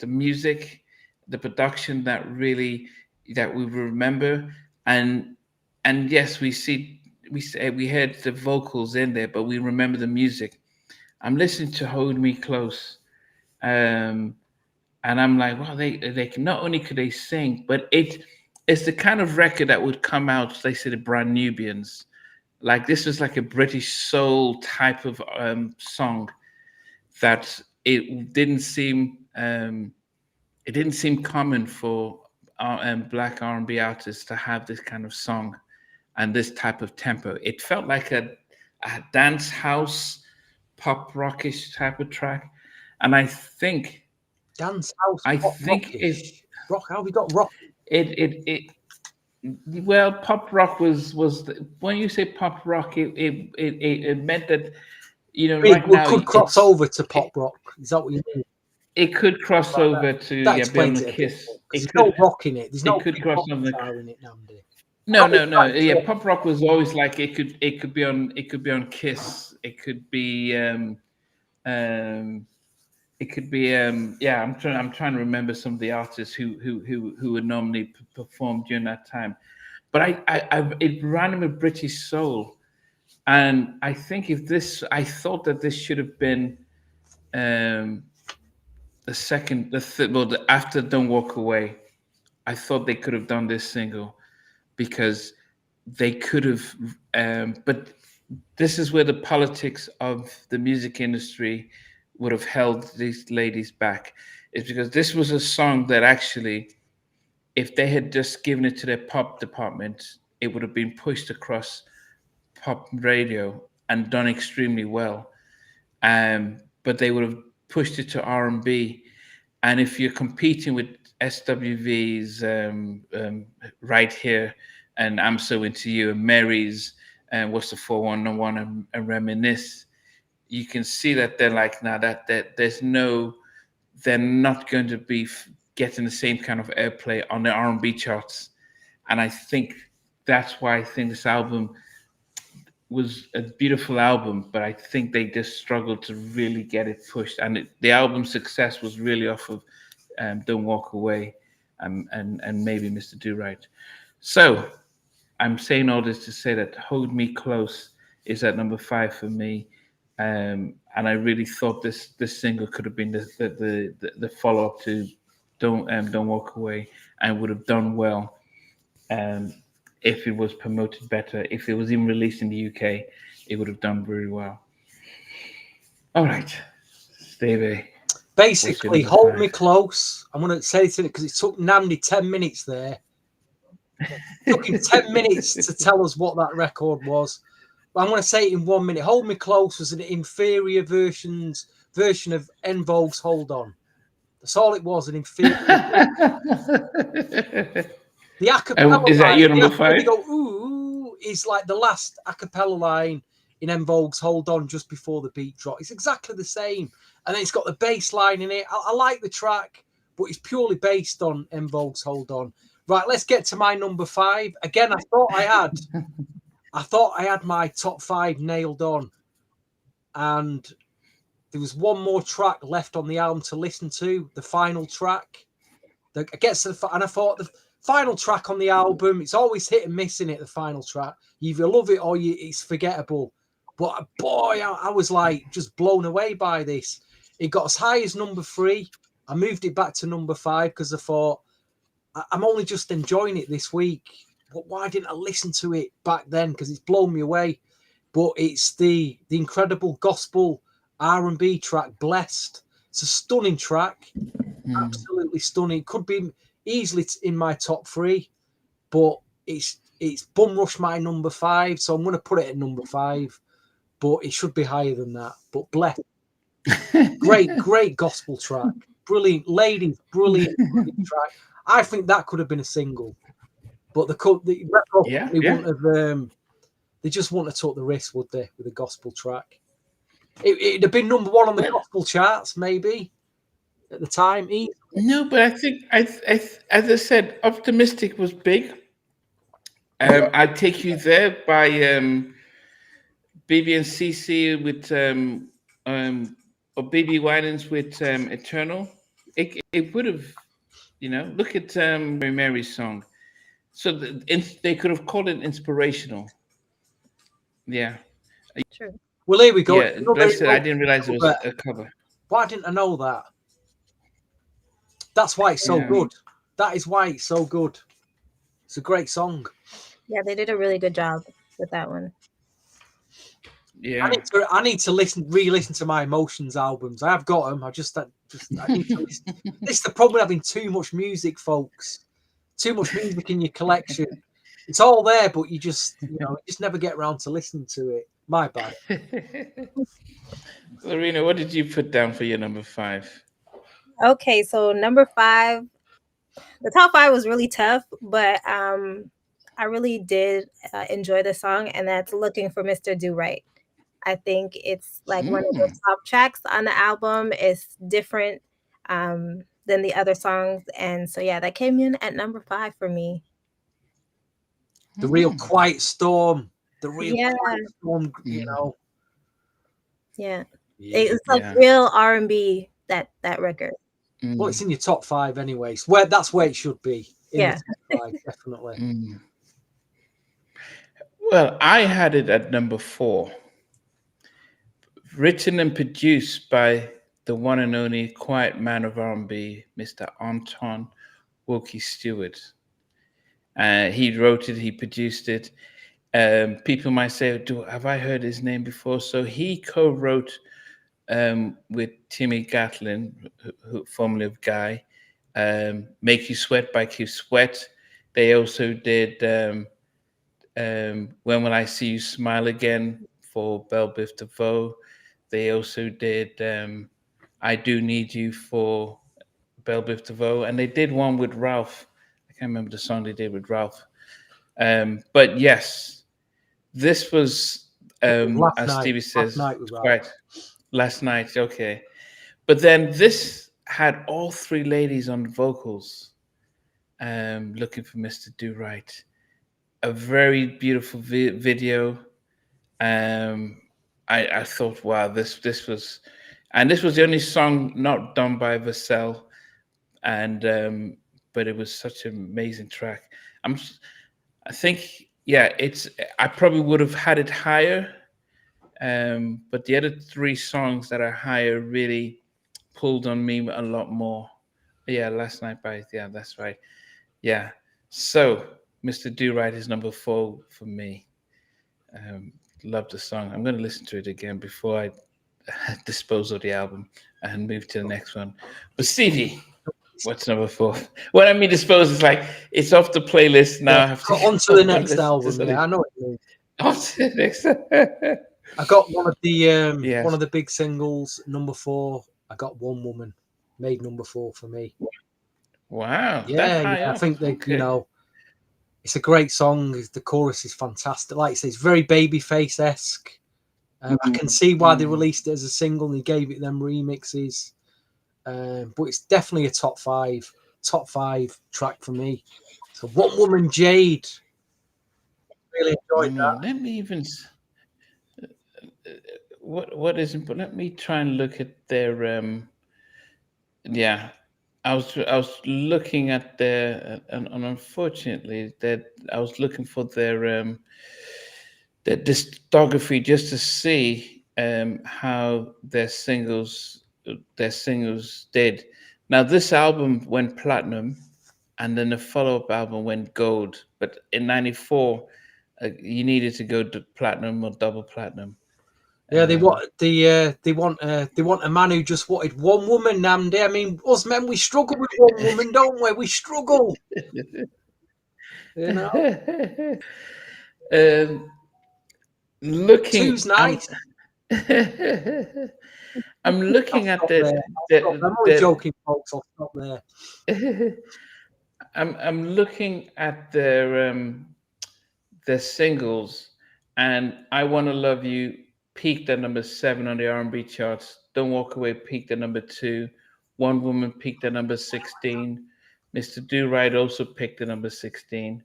music, the production that we remember, and yes, we heard the vocals in there, but we remember the music. I'm listening to Hold Me Close, and and I'm like, well, they can, not only could they sing, but it's the kind of record that would come out. They say the Brand Nubians, like this was like a British soul type of song that it didn't seem common for black R&B artists to have this kind of song and this type of tempo. It felt like a dance house, pop rockish type of track, and I think Dance house. I Pop think rockish. Rock. How we got rock? it well, pop rock was when you say pop rock, it meant that right We now could cross over to pop rock. Is that what you mean? it could cross Like over that. to That be explains able it to a bit kiss. more, 'cause It there's could no rock in it. There's no it could big cross pop over. guitar in it, Namdi. No. Yeah, pop rock was always like it could be on Kiss. It could be um it could be yeah. I'm trying to remember some of the artists who would normally perform during that time. But it ran with British soul, and I think I thought that this should have been um after Don't Walk Away. I thought they could have done this single because they could have, but this is where the politics of the music industry would have held these ladies back. Is because this was a song that actually, if they had just given it to their pop department, it would have been pushed across pop radio and done extremely well. But they would have pushed it to R&B. And if you're competing with SWV's Right Here and I'm So Into You and Mary's and What's the 411 and Reminisce, you can see that they're like, now that they're not going to be getting the same kind of airplay on the R&B charts. And I think that's why I think this album was a beautiful album, but I think they just struggled to really get it pushed. And the album's success was really off of Don't Walk Away and maybe Mr. Do Right. So I'm saying all this to say that Hold Me Close is at number 5 for me. And I really thought this single could have been the follow up to Don't Walk Away and would have done well. If it was promoted better, if it was even released in the UK, it would have done very well. All right, Stevie. Basically, Hold Me Close. I'm going to say it because it took Namdi 10 minutes there. It took him 10 minutes to tell us what that record was. But I'm going to say it in 1 minute. Hold Me Close was an inferior version of En Vogue's Hold On. That's all it was, an inferior The acapella is that line, your number 5? They go, ooh, is like the last acapella line in En Vogue's Hold On just before the beat drop. It's exactly the same. And then it's got the bass line in it. I like the track, but it's purely based on En Vogue's Hold On. Right, let's get to my number 5. Again, I thought I had my top 5 nailed on. And there was one more track left on the album to listen to, the final track. And I thought the final track on the album, it's always hit and miss in it, the final track. You either love it or it's forgettable. But boy, I was like just blown away by this. It got as high as number 3. I moved it back to number 5 because I thought, I'm only just enjoying it this week. But why didn't I listen to it back then? Because it's blown me away. But it's the incredible gospel R&B track, Blessed. It's a stunning track. Absolutely stunning. It could be easily in my top 3, but it's bum rushed my number 5, so I'm going to put it at number 5, but it should be higher than that. But Blessed, great gospel track, brilliant ladies, brilliant track. I think that could have been a single, but the record they wouldn't have. They just wouldn't have took the risk, would they, with a gospel track? It'd have been number 1 on the gospel charts, maybe at the time. No, but I think as I said, Optimistic was big. I'd Take You There by BB and CC with or BB Winans with Eternal. It would have, look at Mary Mary's song. So they could have called it inspirational. Yeah. True. Well, here we go. Yeah, Blessed, I didn't realize it was a cover. Why didn't I know that? That's why it's so Yeah. good. That is why it's so good. It's a great song. Yeah, they did a really good job with that one. Yeah. I need to re-listen to my Emotions albums. I have got them. I need to listen. This is the problem with having too much music, folks. Too much music in your collection. It's all there, but you just never get around to listening to it. My bad. Lorena, what did you put down for your number 5? Okay, so number 5, the top 5 was really tough, but I really did enjoy the song, and that's "Looking for Mr. Do Right." I think it's like one of the top tracks on the album. It's different than the other songs, and so yeah, that came in at number 5 for me. The real quiet storm. The real Yeah. quiet storm. You know. Yeah, Yeah. it's like real R&B, that record. Well, it's in your top 5 anyways. That's where it should be. In the top 5, definitely. Well, I had it at number 4. Written and produced by the one and only quiet man of R&B, Mr. Anton Wilkie Stewart. He wrote it, he produced it. People might say, have I heard his name before? So he co-wrote with Timmy Gatlin, who formerly of Guy, Make You Sweat by Q Sweat. They also did When Will I See You Smile Again for Belle Biv DeVoe. They also did I Do Need You for Belle Biv DeVoe. And they did one with Ralph. I can't remember the song they did with Ralph. But yes, this was, as Stevie says, quite last night. Okay. But then this had all 3 ladies on vocals, Looking for Mr. Do Right. A very beautiful video. I thought, wow, this was, and this was the only song not done by Vassell, and but it was such an amazing track. I think, yeah, I probably would have had it higher, but the other 3 songs that are higher really pulled on me a lot more. Yeah, Last Night yeah, that's right. Yeah, so Mr. Do Right is number 4 for me. Love the song. I'm going to listen to it again before I dispose of the album and move to the next one. But Stevie, what's number 4? When I mean dispose, it's like it's off the playlist now. Yeah, I have to on to the next album. Yeah, I know what you mean. On to the next. I got one of the big singles, number 4. I got One Woman, made number 4 for me. Wow. Yeah, I think they, it's a great song. The chorus is fantastic. Like I say, it's very Babyface-esque. I can see why they released it as a single and they gave it them remixes. But it's definitely a top five track for me. So One Woman, Jade. Really enjoyed that. Let me even what isn't, but let me try and look at their yeah. I was looking at their and unfortunately that I was looking for their discography just to see how their singles did. Now this album went platinum, and then the follow-up album went gold. But in '94, you needed to go to platinum or double platinum. Yeah, they want a man who just wanted one woman, Namdi. I mean, us men, we struggle with one woman, don't we? We struggle. You know. Looking, Two's nice. I'm looking at the. I'm only joking, folks. I'll stop there. I'm looking at their singles, and I Want to Love You peaked at number 7 on the R&B charts. Don't Walk Away peaked at number 2. One Woman peaked at number 16. Mr. Do Right also peaked at number 16.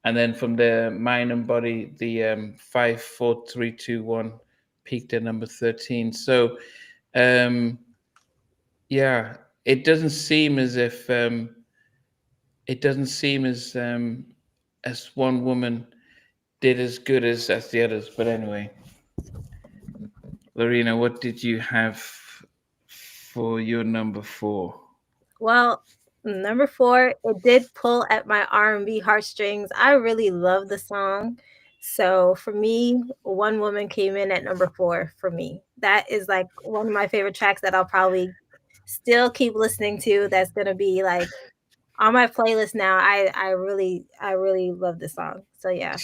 And then from the Mind and Body, the 5, 4, 3, 2, 1 peaked at number 13. So, yeah, it doesn't seem as if as One Woman did as good as the others. But anyway, Lorena, what did you have for your number 4? Well, number four, it did pull at my R&B heartstrings. I really love the song. So for me, One Woman came in at number four for me. That is like one of my favorite tracks that I'll probably still keep listening to. That's gonna be like on my playlist now. I really love this song. So yeah.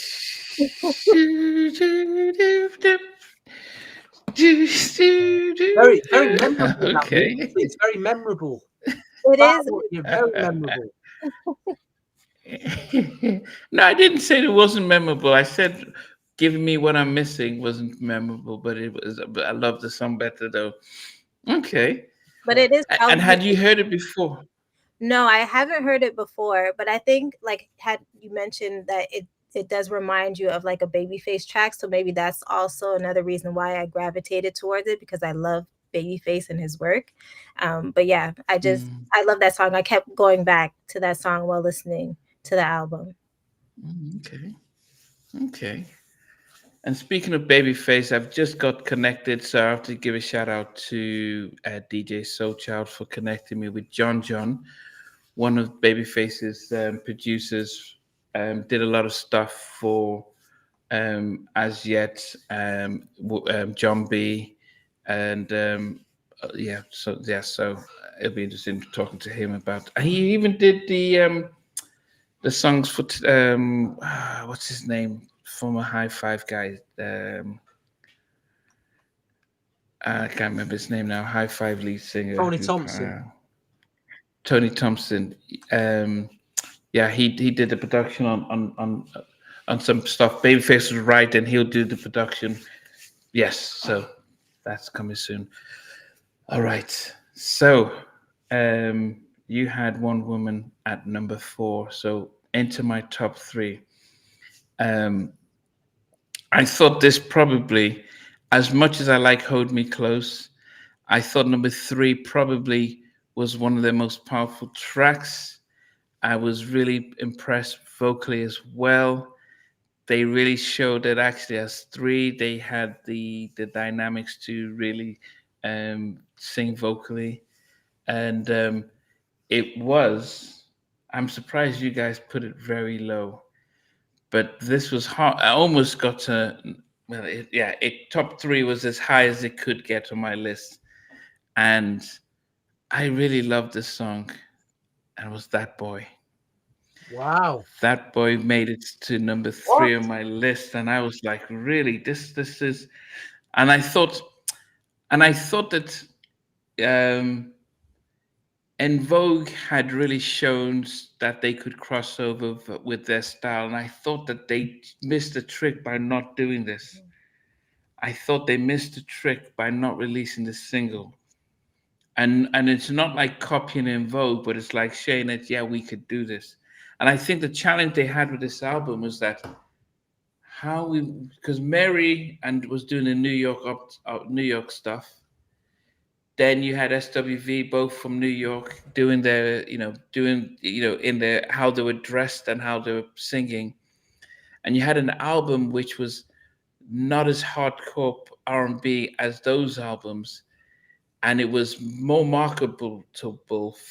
Very, very memorable. That bit. Okay. It's very memorable. It is. You're very memorable. No, I didn't say it wasn't memorable. I said giving me what I'm missing wasn't memorable, but it was. But I love the song better though. Okay. But it is And probably. had you heard it before? No, I haven't heard it before, but I think like had you mentioned that it does remind you of like a Babyface track, so maybe that's also another reason why I gravitated towards it because I love Babyface and his work. But yeah, Mm, I love that song. I kept going back to that song while listening to the album. okay. Okay. And speaking of Babyface, I've just got connected, so I have to give a shout out to DJ Soulchild for connecting me with John, one of Babyface's producers. Did a lot of stuff for As Yet, John B, and so it'll be interesting talking to him about. He even did the songs for what's his name, former High Five guy. I can't remember his name now. High Five lead singer Tony Thompson. Tony Thompson. Yeah, he did the production on some stuff. Babyface was right, and he'll do the production. Yes, so that's coming soon. All right. So you had One Woman at number 4. So enter my top 3. I thought this probably, as much as I like Hold Me Close, I thought number 3 probably was one of their most powerful tracks. I was really impressed vocally as well. They really showed that actually as 3, they had the dynamics to really sing vocally. And it was, I'm surprised you guys put it very low, but this was hard. I almost got to, well, top 3 was as high as it could get on my list. And I really loved this song. And it was That Boy. Wow. That Boy made it to number 3 on my list. And I was like, really, this is, and I thought that En Vogue had really shown that they could cross over with their style, and I thought that they missed a trick by not doing this. I thought they missed a trick by not releasing the single, and it's not like copying En Vogue, but it's like saying that we could do this. And I think the challenge they had with this album was that because Mary and was doing the New York stuff. Then you had SWV, both from New York, doing their, in their how they were dressed and how they were singing, and you had an album which was not as hardcore R&B as those albums, and it was more marketable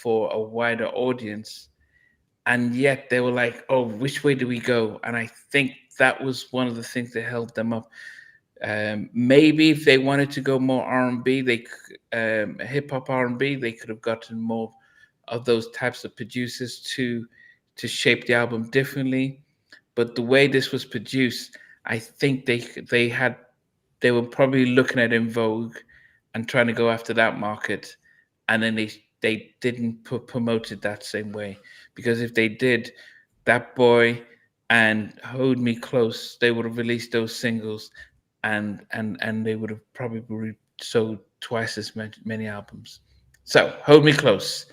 for a wider audience, and yet they were like, "Oh, which way do we go?" And I think that was one of the things that held them up. Maybe if they wanted to go more R&B, hip hop R&B, they could have gotten more of those types of producers to shape the album differently. But the way this was produced, I think they were probably looking at En Vogue and trying to go after that market, and then they didn't promote it that same way, because if they did, That Boy and Hold Me Close, they would have released those singles, and they would have probably sold twice as many albums. So Hold Me Close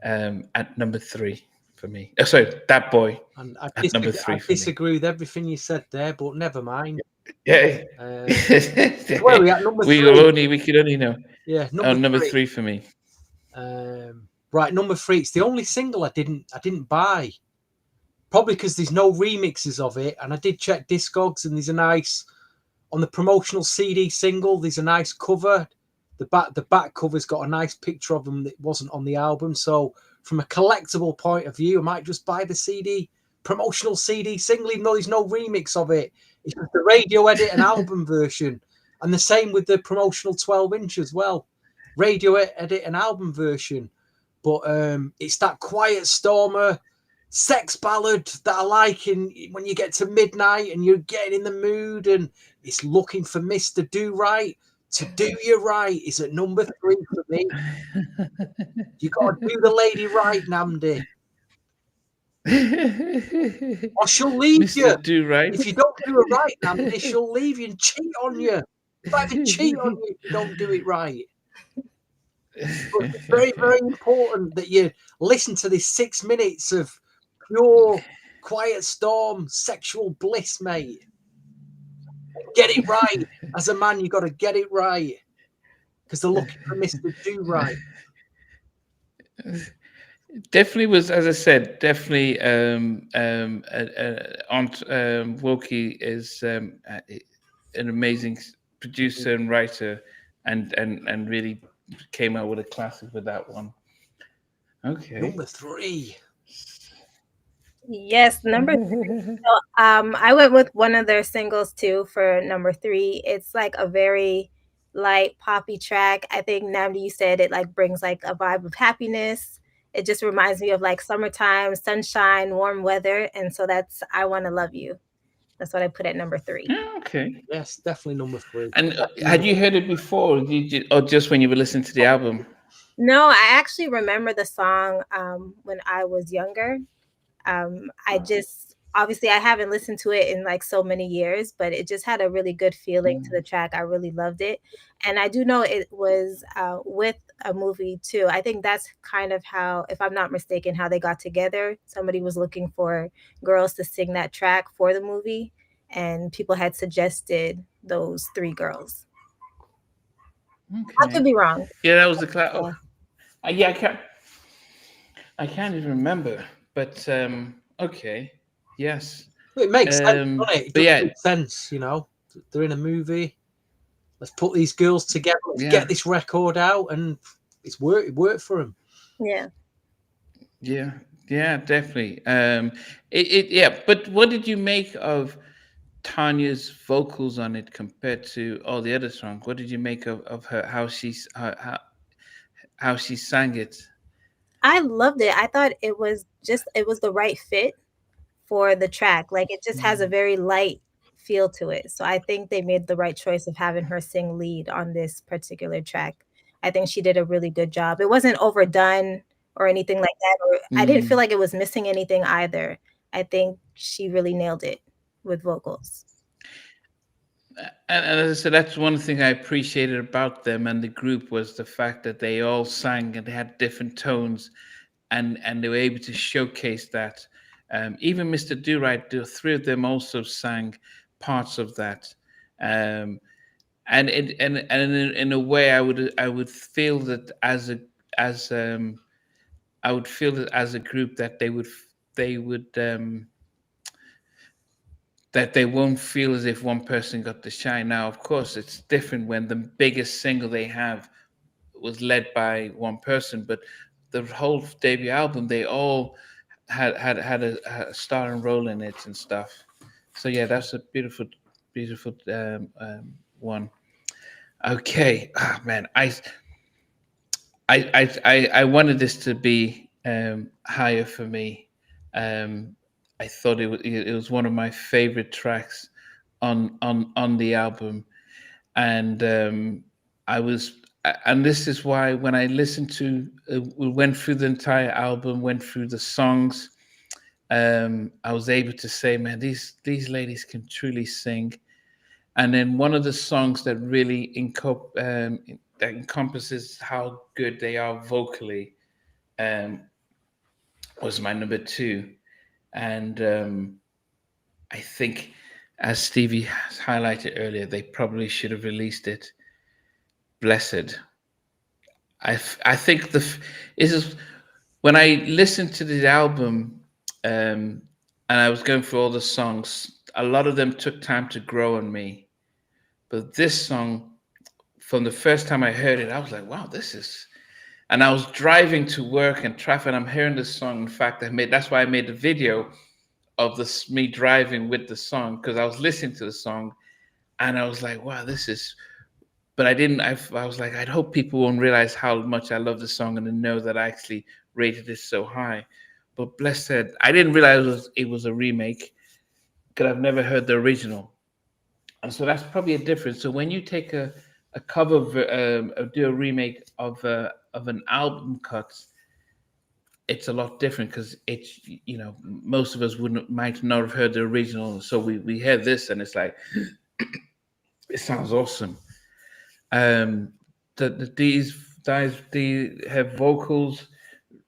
at number 3 for me. Oh, sorry, That Boy And at number 3 I for me. disagree with everything you said there, but never mind. Yeah. Where are we at? Number 3. We could only know. Yeah, number 3 for me. Right, number 3. It's the only single I didn't buy. Probably because there's no remixes of it, and I did check Discogs, and there's a nice, on the promotional CD single, there's a nice cover. The back cover's got a nice picture of them that wasn't on the album. So from a collectible point of view, I might just buy the CD, promotional CD single, even though there's no remix of it. It's just the radio edit and album version. And the same with the promotional 12-inch as well. Radio edit and album version. But it's that quiet stormer sex ballad that I like when you get to midnight and you're getting in the mood, and it's looking for Mr. Do Right to do you right is at number 3 for me. You got to do the lady right, Namdi. Or she'll leave Mr. you. Do Right. If you don't do it right, Namdi, she'll leave you and cheat on you. In fact, even cheat on you if you don't do it right. But it's very, very important that you listen to this 6 minutes of pure quiet storm sexual bliss, mate. Get it right. As a man, you got to get it right, because they're looking for Mr. Do Right. Definitely was, as I said, definitely Wokey is an amazing producer and writer, and really came out with a classic with that one. Okay. Number 3. Yes, number 3. So, I went with one of their singles too for number 3. It's like a very light poppy track. I think Namdi, you said it like brings like a vibe of happiness. It just reminds me of like summertime, sunshine, warm weather, and so that's "I Wanna Love You." That's what I put at number 3. Okay. Yes, definitely number 3. And had you heard it before, or just when you were listening to the album? No, I actually remember the song when I was younger. I just obviously I haven't listened to it in like so many years, but it just had a really good feeling to the track. I really loved it, and I do know it was with a movie too. I think that's kind of how, if I'm not mistaken, how they got together. Somebody was looking for girls to sing that track for the movie, and people had suggested those 3 girls. I could be wrong. Yeah, that was the class. Oh. Yeah, I can't even remember. But okay, yes. Well, it makes sense, doesn't it? It does make sense, you know. They're in a movie. Let's put these girls together. Let's get this record out, and it worked for them. Yeah. Yeah, definitely. Yeah. But what did you make of Tanya's vocals on it compared to all the other songs? What did you make of her, how she sang it? I loved it. I thought it was the right fit for the track. Like it just has a very light feel to it. So I think they made the right choice of having her sing lead on this particular track. I think she did a really good job. It wasn't overdone or anything like that. Or I didn't feel like it was missing anything either. I think she really nailed it with vocals. And as I said, that's one thing I appreciated about them and the group, was the fact that they all sang and they had different tones, and they were able to showcase that. Even Mr. Do Right, the 3 of them also sang parts of that. And in a way, I would feel that as a group that they won't feel as if one person got the shine. Now, of course, it's different when the biggest single they have was led by one person, but the whole debut album, they all had a star and role in it and stuff. So yeah, that's a beautiful one. Okay, man, I wanted this to be higher for me. I thought it was one of my favorite tracks on the album, and and this is why when I listened to, we went through the entire album, went through the songs, I was able to say, man, these ladies can truly sing. And then one of the songs that really that encompasses how good they are vocally was my number 2. And I think, as Stevie has highlighted earlier, they probably should have released it. Blessed. I think when I listened to the album, and I was going through all the songs, a lot of them took time to grow on me. But this song, from the first time I heard it, I was like, wow, this is. And I was driving to work and traffic, and I'm hearing this song. In fact, that's why I made the video of this me driving with the song, because I was listening to the song, and I was like, wow, this is. But I didn't. I was like, I'd hope people won't realize how much I love the song and to know that I actually rated this so high. But blessed, I didn't realize it was a remake because I've never heard the original, and so that's probably a difference. So when you take a cover, do a remake of an album cut, it's a lot different because it's, most of us might not have heard the original, so we hear this and it's like it sounds awesome. Um, these guys, her vocals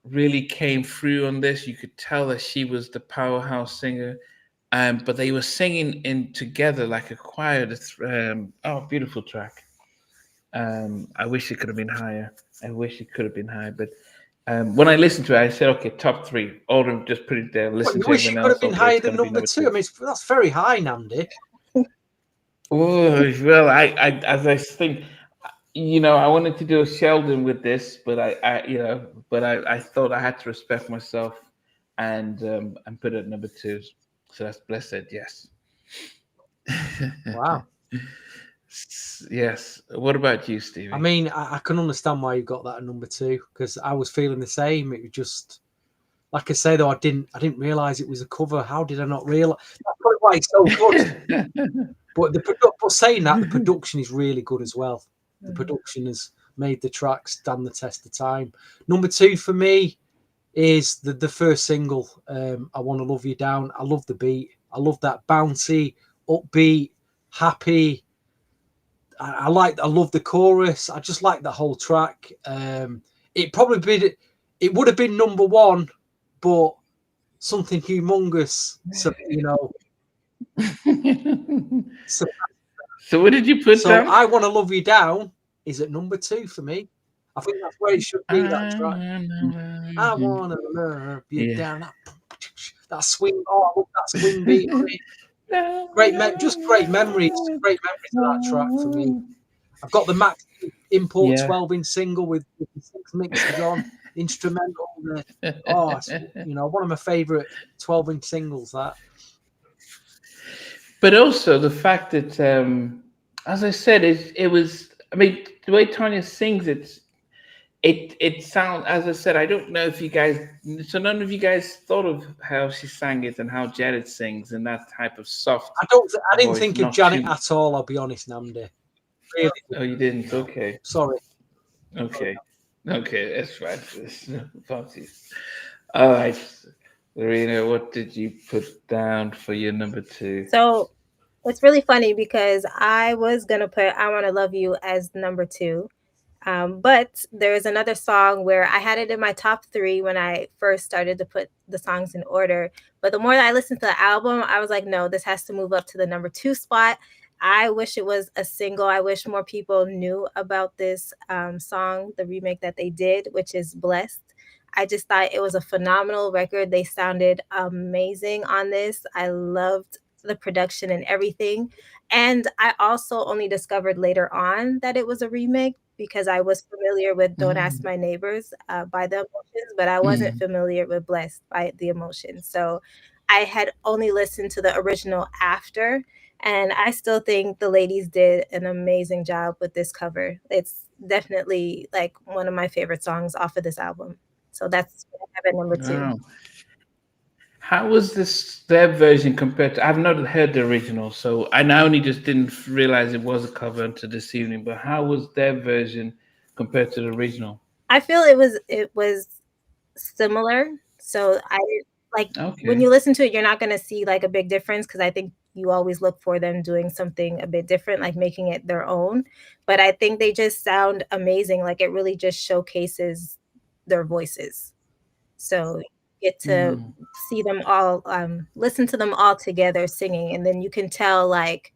really came through on this. You could tell that she was the powerhouse singer. But they were singing in together like a choir. Beautiful track. I wish it could have been higher. I wish it could have been higher. But when I listened to it, I said, "Okay, top three." All of them, just put it there. Listen you to wish it everyone could else. have been Okay, higher it's than gonna be number two. I mean, that's very high, Namdi. Oh well, as I think, I wanted to do a Sheldon with this, but I thought I had to respect myself and put it at number two. So that's blessed. Yes. Wow. Yes. What about you, Stevie? I mean, I can understand why you got that at number two, because I was feeling the same. It was just, like I say, though, I didn't realize it was a cover. How did I not realize? That's probably why it's so good. But saying that, the production is really good as well. The production has made the track stand the test of time. Number two for me is the first single, I Want to Love You Down. I love the beat. I love that bouncy, upbeat, happy. I love the chorus. I just like the whole track. It would have been number one, but something humongous. So So what did you put down? I Want to Love You Down is at number two for me. I think that's where it should be, that track. I want to love you down. That swing. Oh, I love that swing beat. Great memories. Great memories of that track for me. I've got the Max Import 12-inch single with the 6 mixes on, instrumental. One of my favourite 12-inch singles. That. But also the fact that, as I said, it was. I mean, the way Tanya sings, it sounds. As I said, I don't know if you guys. So none of you guys thought of how she sang it and how Jade sings and that type of soft. I didn't think of Janet at all. I'll be honest, Namdi. Really? Oh, you didn't? No. Okay. Sorry. Okay, that's fine. Apologies. All right, Lorena, what did you put down for your number two? So it's really funny because I was gonna put "I Want to Love You" as number two. But there's another song where I had it in my top three when I first started to put the songs in order. But the more that I listened to the album, I was like, no, this has to move up to the number two spot. I wish it was a single. I wish more people knew about this song, the remake that they did, which is Blessed. I just thought it was a phenomenal record. They sounded amazing on this. I loved the production and everything. And I also only discovered later on that it was a remake because I was familiar with Don't Ask My Neighbors by The Emotions, but I wasn't familiar with Blessed by The Emotions. So I had only listened to the original after, and I still think the ladies did an amazing job with this cover. It's definitely like one of my favorite songs off of this album. So that's what I have at number two. Wow. How was their version compared to? I've not heard the original, so I only just didn't realize it was a cover until this evening. But how was their version compared to the original? I feel it was similar. So when you listen to it, you're not going to see like a big difference because I think you always look for them doing something a bit different, like making it their own. But I think they just sound amazing. Like it really just showcases their voices. So you get to see them all, listen to them all together singing, and then you can tell like,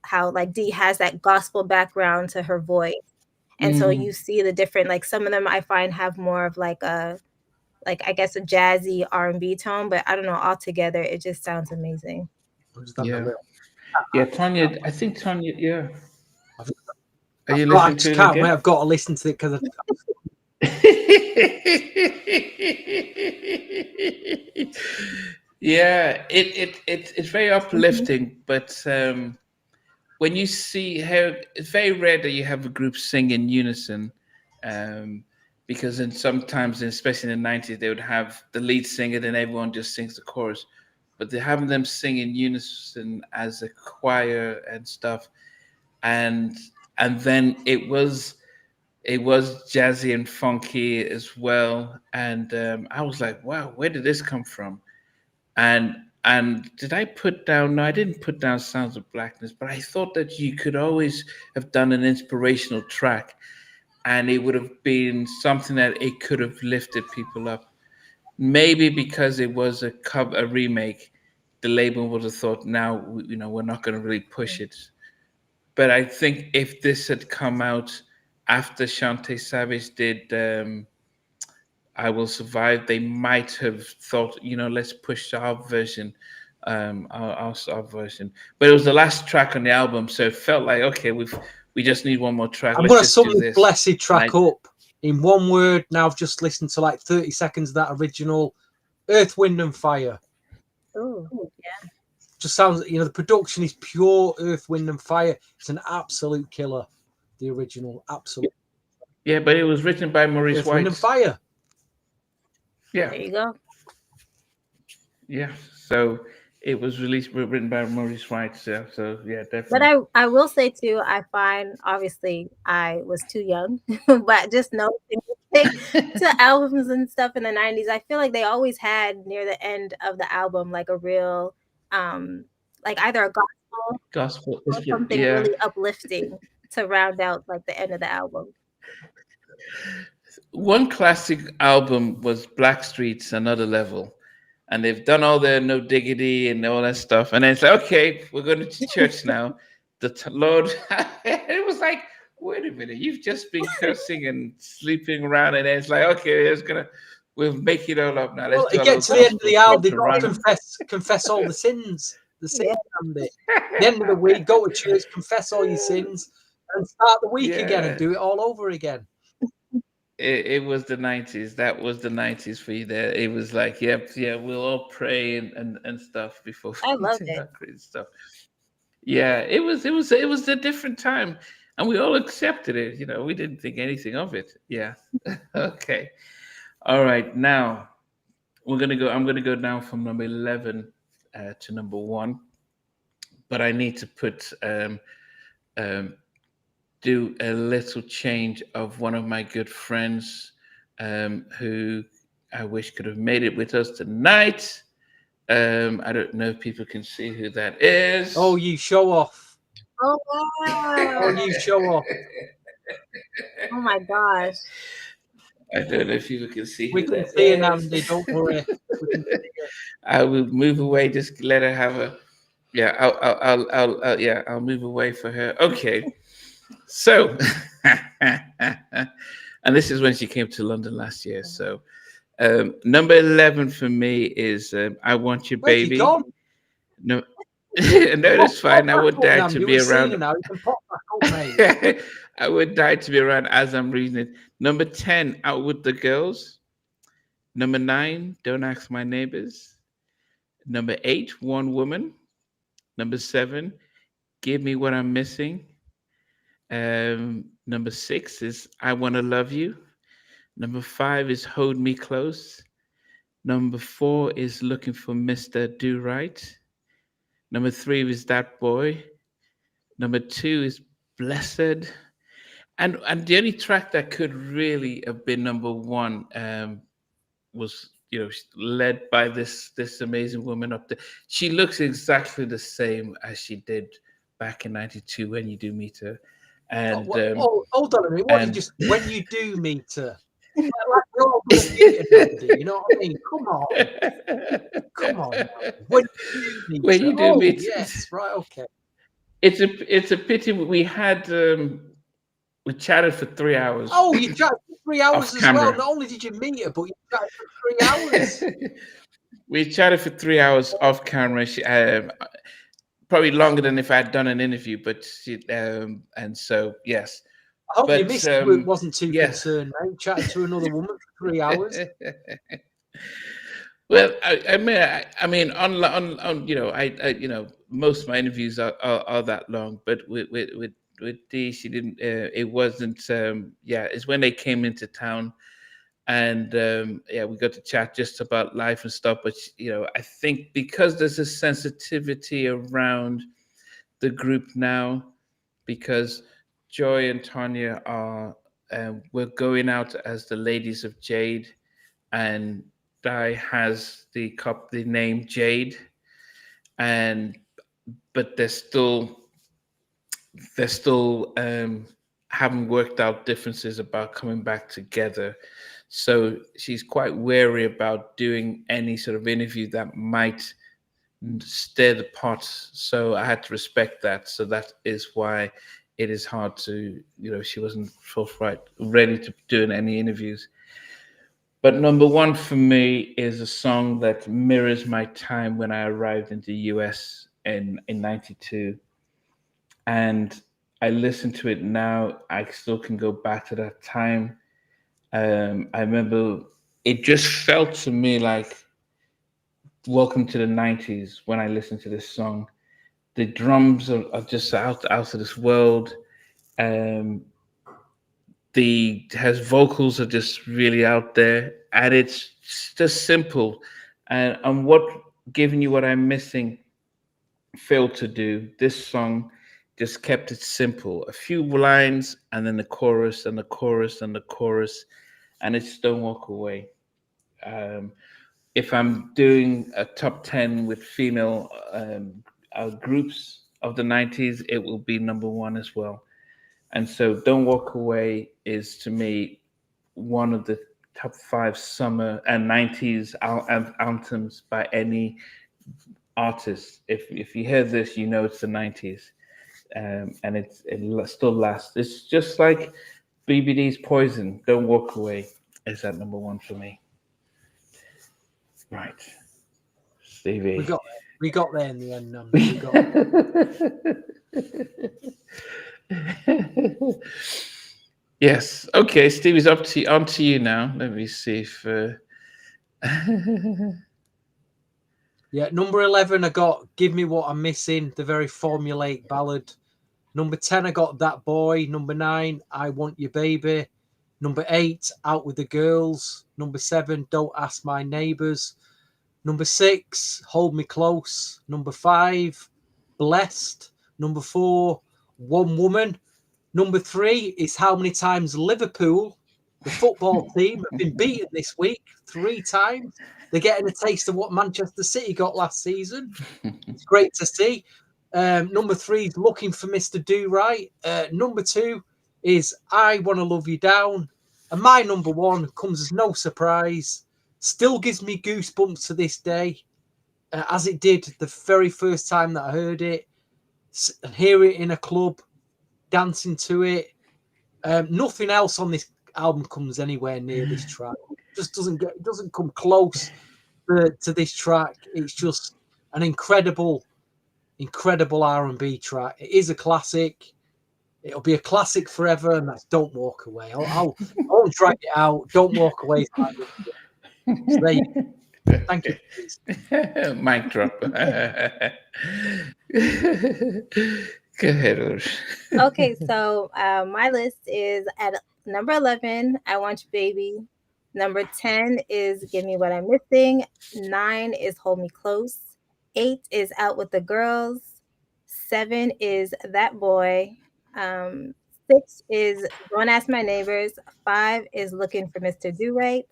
how like Dee has that gospel background to her voice. And so you see the different, like some of them I find have more of like I guess a jazzy R&B tone, but I don't know, all together it just sounds amazing. Yeah, Tanya. I think Tanya. Yeah. Are you Oh, I listening just to it can't wait. again? I've got to listen to it because Yeah, it's very Mhm. uplifting, but when you see how it's very rare that you have a group sing in unison, um, because in sometimes, especially in the 90s, they would have the lead singer, then everyone just sings the chorus. But they're having them sing in unison as a choir and stuff, and then it was jazzy and funky as well, and I was like, wow, where did this come from? And did I put down? No, I didn't put down Sounds of Blackness, but I thought that you could always have done an inspirational track, and it would have been something that it could have lifted people up. Maybe because it was a remake, the label would have thought, now we're not going to really push it. But I think if this had come out after Shantae Savage did I Will Survive, they might have thought, let's push our version, our version. But it was the last track on the album, so it felt like, okay, we just need one more track. I'm Let's going to just sum do this this. blessed track up in one word. Now I've just listened to like 30 seconds of that original Earth, Wind and Fire. Ooh, yeah. Just sounds, the production is pure Earth, Wind and Fire. It's an absolute killer. The original, absolute. Yeah, but it was written by Maurice Earth, White. Wind and Fire. Yeah, There you go. yeah. So it was written by Maurice White. So yeah, But definitely. I will say too, I find obviously I was too young, but just noticing to albums and stuff in the 90s, I feel like they always had near the end of the album like a real like either a gospel Gospel, or something yeah. really uplifting to round out like the end of the album. One classic album was Blackstreet's Another Level. And they've done all their No Diggity and all that stuff. And then it's like, okay, we're going to church now. Lord, it was like, wait a minute, you've just been cursing and sleeping around. And then it's like, okay, we'll make it all up now. Let's Well, do it a little gets to the end of gospel the album, to they've got to run. confess all the sins. The sin Yeah. bit. At the end of the week, go to church, confess all your sins, and start the week again and Yeah. do it all over again. It was the 90s. That was the 90s for you there. It was like, yep, yeah, we'll all pray and stuff before I we loved do it. that crazy stuff. Yeah, it was a different time, and we all accepted it. We didn't think anything of it. Yeah. Okay. All right. Now we're gonna go. I'm gonna go down from number 11 to number 1, but I need to um, do a little change of one of my good friends, who I wish could have made it with us tonight. I don't know if people can see who that is. Oh, you show off. Oh Oh, wow. you show off. Oh my gosh. I don't know if people can see We who can that see it, is. Andy. Don't worry. We can see it. I will move away. Just let her have a. Yeah, I'll move away for her. Okay, so, and this is when she came to London last year. So, number 11 for me is "I Want Your Where have you Baby." gone? No, no, that's fine. I would die to be You've seen around. it now. You can pop back up, mate. I would die to be around as I'm reading it. Number 10, Out with the Girls. Number 9, Don't Ask My Neighbors. Number 8, One Woman. Number 7, Give Me What I'm Missing. Number 6 is I Wanna Love You. Number 5 is Hold Me Close. Number 4 is Looking for Mr. Do Right. Number 3 is That Boy. Number 2 is Blessed. And the only track that could really have been number 1 was led by this amazing woman up there. She looks exactly the same as she did back in '92 when you do meet her. And hold on a minute. What and you just when you do meet her? Like we're all gonna meet her, Andy, you know what I mean? Come on. When you do meet when her. you do meet, yes, right, okay. it's a pity we had we chatted for 3 hours. Oh, you chatted for 3 hours Off as camera. well. Not only did you meet her, but you chatted for 3 hours. We chatted for 3 hours off camera. She, probably longer than if I had done an interview, but and so yes, I hope you But missed it. Wasn't too yeah. concerned, mate. Chatting to another woman for 3 hours. Well, I mean, on most of my interviews are that long, but with Dee, she didn't. It wasn't. Yeah, it's when they came into town, and yeah, we got to chat just about life and stuff. But I think because there's a sensitivity around the group now, because Joy and Tanya are we're going out as the ladies of Jade, and Di has the name Jade, and but they're still haven't worked out differences about coming back together. So she's quite wary about doing any sort of interview that might stir the pot. So I had to respect that. So that is why it is hard to, she wasn't forthright, ready to doing any interviews. But number one for me is a song that mirrors my time when I arrived in the US in '92. And I listen to it now. I still can go back to that time. I remember it just felt to me like welcome to the '90s when I listened to this song. The drums are just out of this world. Um, the has vocals are just really out there, and it's just simple. And what giving you what I'm missing failed to do. This song just kept it simple. A few lines, and then the chorus, and the chorus, and the chorus, and it's Don't Walk Away. Um, if I'm doing a top 10 with female groups of the '90s, it will be number one as well. And so Don't Walk Away is to me one of the top five summer and '90s anthems by any artist. If you hear this, you know it's the '90s, and it still lasts. It's just like BBD's Poison. Don't Walk Away is at number one for me. Right, Stevie. We got there in the end. We got. Yes. Okay, Stevie's on to you now. Let me see if. Yeah, number 11, I got Give Me What I'm Missing, the very formulaic ballad. Number 10, I got That Boy. Number 9, I Want You Baby. Number 8, Out With the Girls. Number 7, Don't Ask My Neighbours. Number 6, Hold Me Close. Number 5, Blessed. Number 4, One Woman. Number 3 is How Many Times Liverpool, the football team, have been beaten this week 3 times. They're getting a taste of what Manchester City got last season. It's great to see. Number 3 is Looking for Mr. Do Right. Number 2 is I Want to Love You Down. And my number 1 comes as no surprise. Still gives me goosebumps to this day, as it did the very first time that I heard it. And hear it in a club, dancing to it. Nothing else on this album comes anywhere near this track. It just doesn't come close to this track. It's just an incredible R&B track. It is a classic. It'll be a classic forever, and that's Don't Walk Away. I won't drag it out. Don't Walk Away. So there you go. Thank you. Mic drop. Go ahead, Urs. Okay, so my list is at number 11, I Want You Baby. Number 10 is Give Me What I'm Missing. 9 is Hold Me Close. 8 is Out With the Girls. 7 is That Boy. 6 is Don't Ask My Neighbors. 5 is Looking for Mr. Do Right.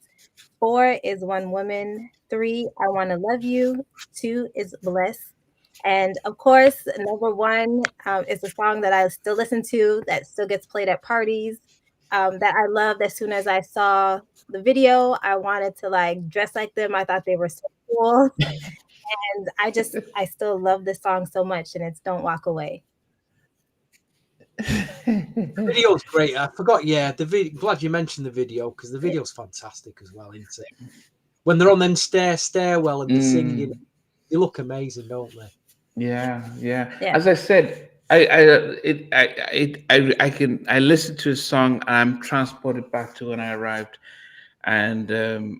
4 is One Woman. 3, I Want to Love You. 2 is Blessed. And of course, number 1 is a song that I still listen to, that still gets played at parties, that I loved. As soon as I saw the video, I wanted to dress like them. I thought they were so cool. And I still love this song so much, and it's Don't Walk Away. The video's great. I forgot, glad you mentioned the video, because the video's fantastic as well, isn't it? When they're on them stairwell and they're singing, they look amazing, don't they? Yeah. As I said, I listen to a song and I'm transported back to when I arrived, and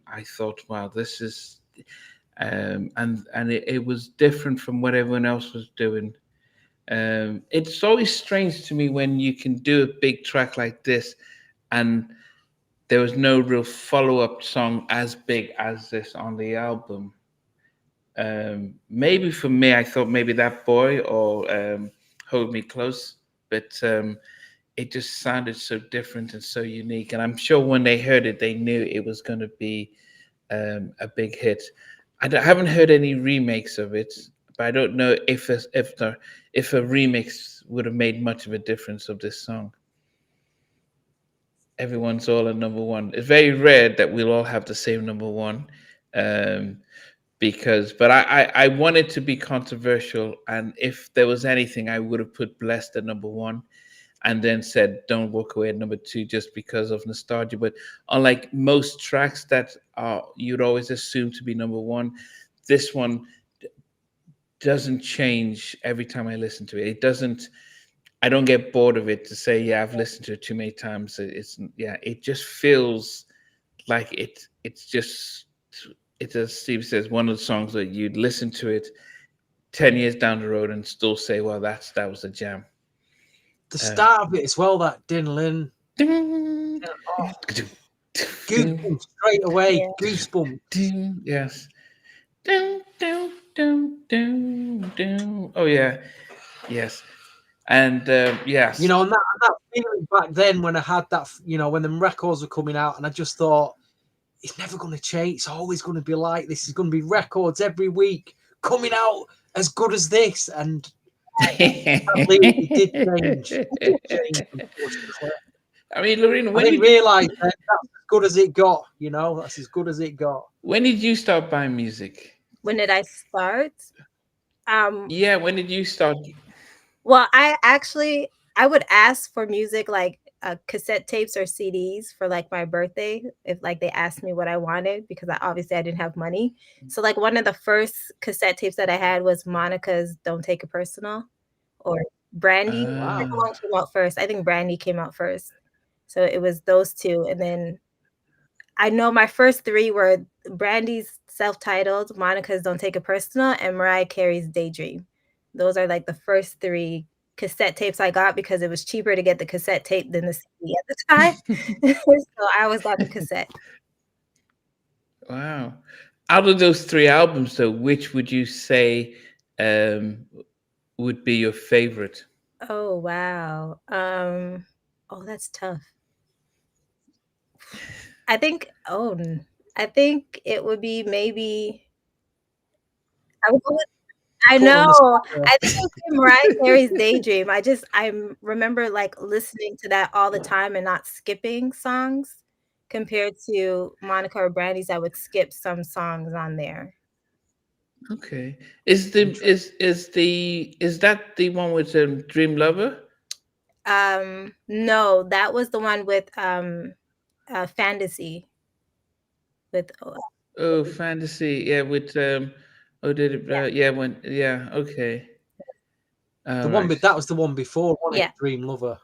I thought, wow, this is, and it was different from what everyone else was doing. It's always strange to me when you can do a big track like this, and there was no real follow up song as big as this on the album. Maybe for me, I thought maybe That Boy or Hold Me Close, but it just sounded so different and so unique. And I'm sure when they heard it, they knew it was going to be a big hit. Haven't heard any remakes of it, but I don't know if a remix would have made much of a difference of this song. Everyone's all a number one. It's very rare that we'll all have the same number one. Um, because but I wanted to be controversial, and if there was anything I would have put Blessed at number one and then said Don't Walk Away at number two just because of nostalgia. But unlike most tracks that are you'd always assume to be number one, this one doesn't change every time I listen to it. It doesn't, I don't get bored of it to say, yeah, I've listened to it too many times. It's yeah, it just feels like it's just, it's, as Steve says, one of the songs that you'd listen to it 10 years down the road and still say, well, that was a jam. The start of it as well, that Din Lin. Ding, Oh, goosebumps straight away. Yeah. Goosebumps. ding, yes. Ding, ding, ding, ding, ding. Oh yeah, yes. And yes, You know, and that feeling back then when I had that, you know, when the records were coming out, and I just thought, it's never going to change. It's always going to be like this. It's going to be records every week coming out as good as this. And sadly, it did change. It did change, unfortunately. I mean, Lorena, I when didn't did, realise that that's as good as it got. You know, that's as good as it got. when did you start buying music? When did I start? Yeah, when did you start? Well, I would ask for music like cassette tapes or CDs for like my birthday if like they asked me what I wanted, because I didn't have money. So like one of the first cassette tapes that I had was Monica's "Don't Take It Personal" or Brandy. Which Wow. one came out first? I think Brandy came out first. So it was those two, and then I know my first three were Brandy's self-titled, Monica's "Don't Take It Personal," and Mariah Carey's "Daydream." Those are like the first three cassette tapes I got because it was cheaper to get the cassette tape than the CD at the time. So I always got the cassette. Wow. Out of those three albums, though, which would you say um, would be your favorite? Oh wow. Oh, that's tough. I think I think it would be maybe I would go with I Put on know. the spot there. I think it's Mariah Carey's "Daydream." Remember like listening to that all the time and not skipping songs compared to Monica or Brandy's. I would skip some songs on there. Okay. Is that the one with Dream Lover? No, that was the one with Fantasy with Oh, Fantasy. Yeah, with oh, did it? yeah, Yeah, when yeah. Okay. The All one, right. but that was the one before, wasn't yeah. it? Dream Lover.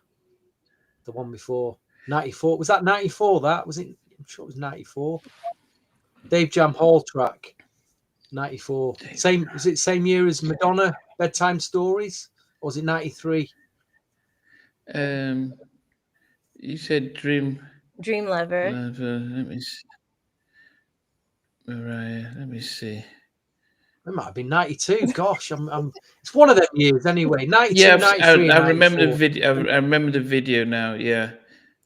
The one before 94. Was that 94? That was it. I'm sure it was 94. Dave Jam Hall track. 94. Same, was it same year as Madonna Bedtime Stories? Or was it 93? Um, you said Dream Dream Lover. Lover. Let me see. Mariah. Let me see. It might have been 92. Gosh, it's one of them years anyway. 92, Yeah, 93, I and remember the 94. video. I remember the video now. Yeah.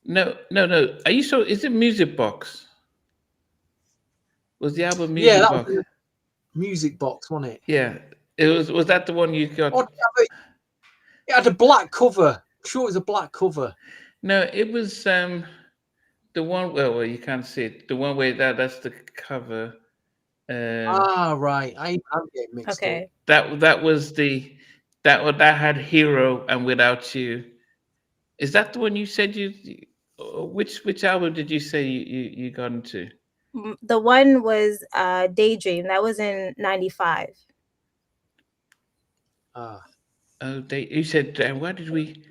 No, no, no. Are you so? Is it Music Box? Was the album Yeah, Music that was Box? the music box, wasn't it? Yeah. It was. Was that the one you got? Or it had a black cover. I'm sure it was a black cover. No, it was the one. Well, you can't see it. The one where that's the cover. Right. I'm getting mixed up. Okay. That was the that had Hero and Without You. Is that the one you said you? Which album did you say you got into? The one was Daydream. That was in 95. Ah. Oh, you said where did we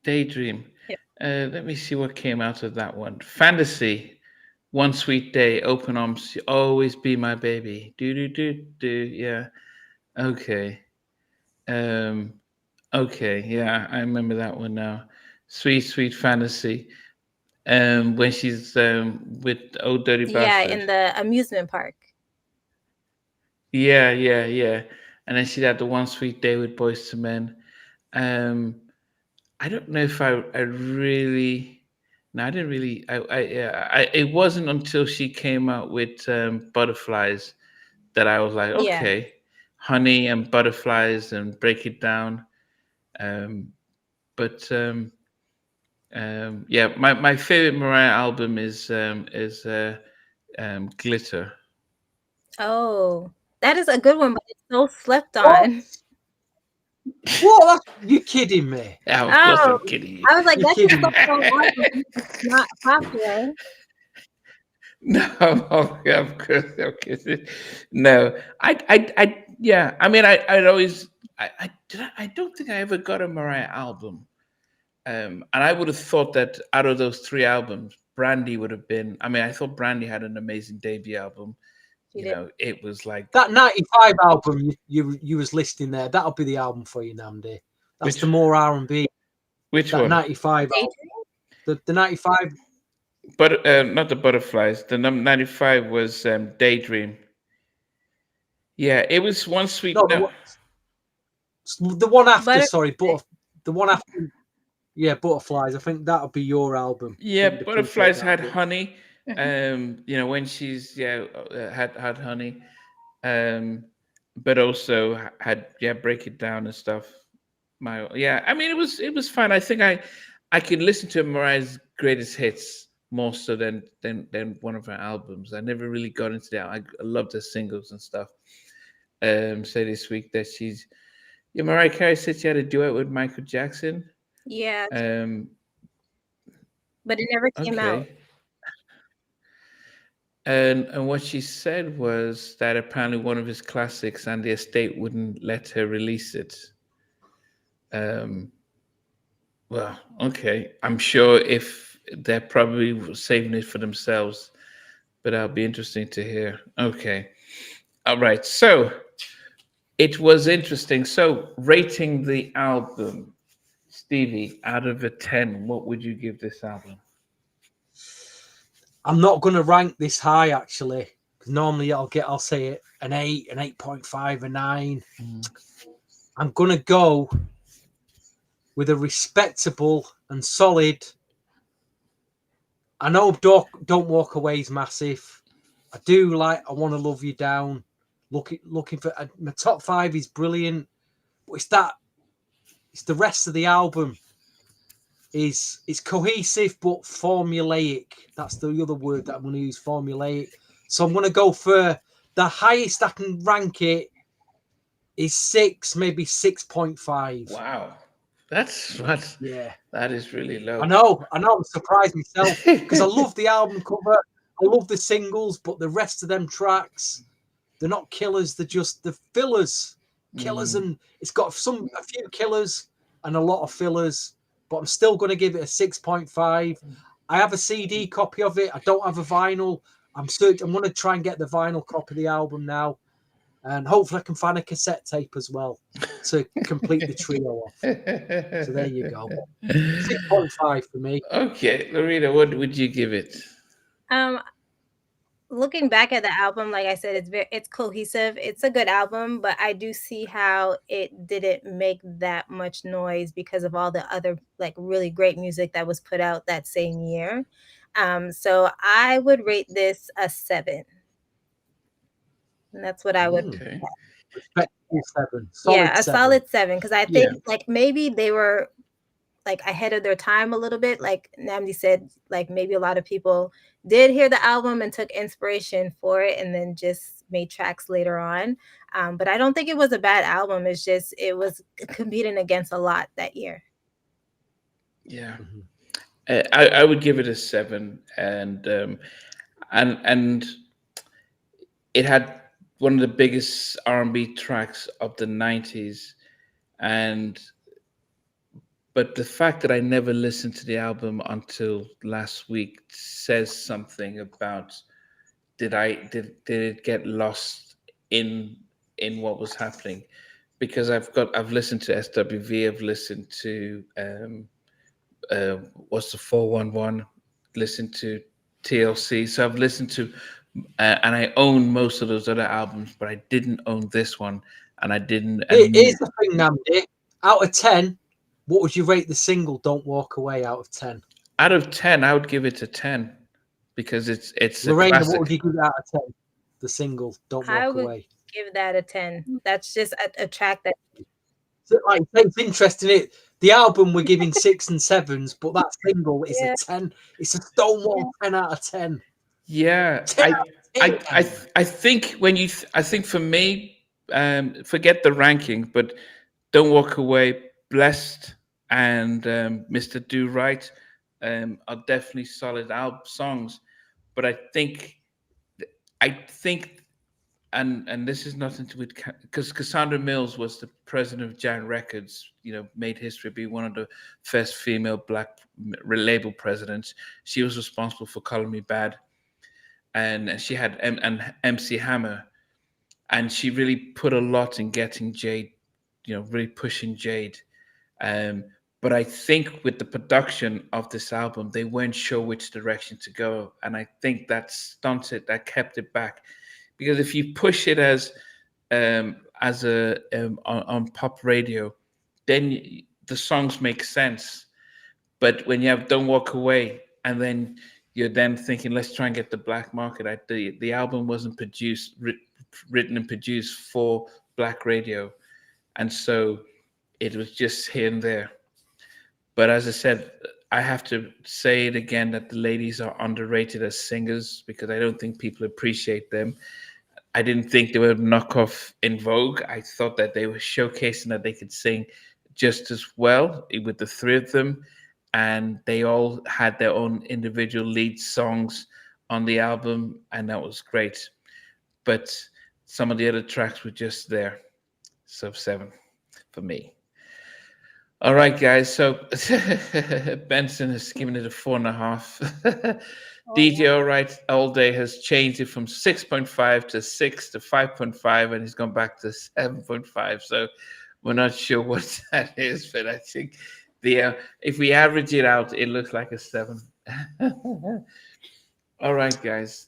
daydream? Yeah. Let me see what came out of that one. Fantasy, one sweet day, open arms, always be my baby. Do do do do. Yeah. Okay. Um. Okay. Yeah, I remember that one now. Sweet, sweet fantasy. When she's with old dirty Yeah, bastard. in the amusement park. Yeah, yeah, yeah. And then she had the one sweet day with Boys to Men. Um, I don't know if I really. No, I didn't really. Yeah, it wasn't until she came out with Butterflies that I was like, Yeah. okay, Honey and Butterflies and Break It Down. Um, but yeah, my favorite Mariah album is Glitter. Oh, that is a good one, but it's so slept What? on. What? You kidding me? Yeah, of course Oh, I'm kidding you. I was like, You that's just kidding so me? long album. It's not popular. No, of course, of course. No, yeah. I mean, I'd always, I don't think I ever got a Mariah album. And I would have thought that out of those three albums, Brandy would have been. I mean, I thought Brandy had an amazing debut album. She You did. know, it was like That 95 album you was listing there, that'll be the album for you, Namdi. That's which the more R&B. which That one? 95 album. The 95. But not the Butterflies. The number 95 was Daydream. Yeah, it was one sweet. No, No, the one after, Butter. sorry, the one after, yeah, Butterflies. I think that'll be your album. I yeah, think you'd appreciate Butterflies that a had bit. Honey. Mhm. When she's had Honey. But also had Break It Down and stuff. I mean it was fine. I think I could listen to Mariah's greatest hits more so than one of her albums. I never really got into that. I loved her singles and stuff. Say this week that Mariah Carey said she had a duet with Michael Jackson. Yeah, Um, but it never came out. okay. And what she said was that apparently one of his classics and the estate wouldn't let her release it. Um, well, okay. I'm sure if they're probably saving it for themselves, but that'll be interesting to hear. Okay. All right. So it was interesting. So rating the album, Stevie, out of a 10, what would you give this album? I'm not going to rank this high actually, because normally I'll say it an 8, an 8.5, a 9. I'm going to go with a respectable and solid. I know Don't Walk Away is massive. I do like I Want to Love You Down. Looking for my top 5 is brilliant, but it's the rest of the album is cohesive but formulaic. That's the other word that I'm going to use, formulaic. So I'm going to go for the highest I can rank it is 6, maybe 6.5. Wow. That's Yeah. that is really low. I know, I'm surprised myself because I love the album cover, I love the singles, but the rest of them tracks, they're not killers, they're just the fillers. Killers, and it's got a few killers and a lot of fillers, but I'm still going to give it a 6.5. I have a CD copy of it. I don't have a vinyl. I'm going to try and get the vinyl copy of the album now, and hopefully I can find a cassette tape as well to complete the trio off. So there you go. 6.5 for me. Okay, Lorena, what would you give it? Um, Looking back at the album, like I said, it's cohesive. It's a good album, but I do see how it didn't make that much noise because of all the other like really great music that was put out that same year. So I would rate this a 7. And that's what I would. Okay. Respectable 7. Yeah, a 7. solid 7 because I Yeah. think like maybe they were like ahead of their time a little bit. Like Namdi said, like maybe a lot of people did hear the album and took inspiration for it and then just made tracks later on. But I don't think it was a bad album. It's just it was competing against a lot that year. Yeah. I would give it a 7, and it had one of the biggest R&B tracks of the 90s. and but the fact that I never listened to the album until last week says something about did it get lost in what was happening, because I've listened to SWV, I've listened to what's the 411, listened to TLC, so I've listened to and I own most of those other albums, but I didn't own this one, and I didn't. Here's the thing, Namdi. Out of 10, what would you rate the single "Don't Walk Away" out of 10? Out of 10, I would give it a 10 because it's a Lorena, classic. what would you give it out of 10? The single "Don't I Walk would Away." give that a 10. That's just a track that So, like, it's interesting. The album we're giving 6 and 7s, but that single is Yeah. a 10. It's a stonewall 10 out of 10. Yeah, 10 out of 10. I think when you I think for me, forget the ranking, but Don't Walk Away, Blessed, and Mr. Do Right are definitely solid album songs. But I think, and this is nothing to with, because Cassandra Mills was the president of Giant Records, made history, be one of the first female black label presidents. She was responsible for Color Me Bad, and she had and MC Hammer, and she really put a lot in getting Jade, really pushing Jade. But I think with the production of this album, they weren't sure which direction to go, and I think that stunted, that kept it back, because if you push it as a on pop radio, then the songs make sense. But when you have "Don't Walk Away" and then you're then thinking, let's try and get the black market. The album wasn't written and produced for black radio, and so it was just here and there. But as I said, I have to say it again that the ladies are underrated as singers, because I don't think people appreciate them. I didn't think they were knockoff in Vogue. I thought that they were showcasing that they could sing just as well with the three of them, and they all had their own individual lead songs on the album, and that was great. But some of the other tracks were just there. So 7 for me. All right, guys. So Benson has given it a 4.5. DJ All Right All Day has changed it from 6.5 to 6 to 5.5, and he's gone back to 7.5. So we're not sure what that is, but I think if we average it out, it looks like a 7. All right, guys.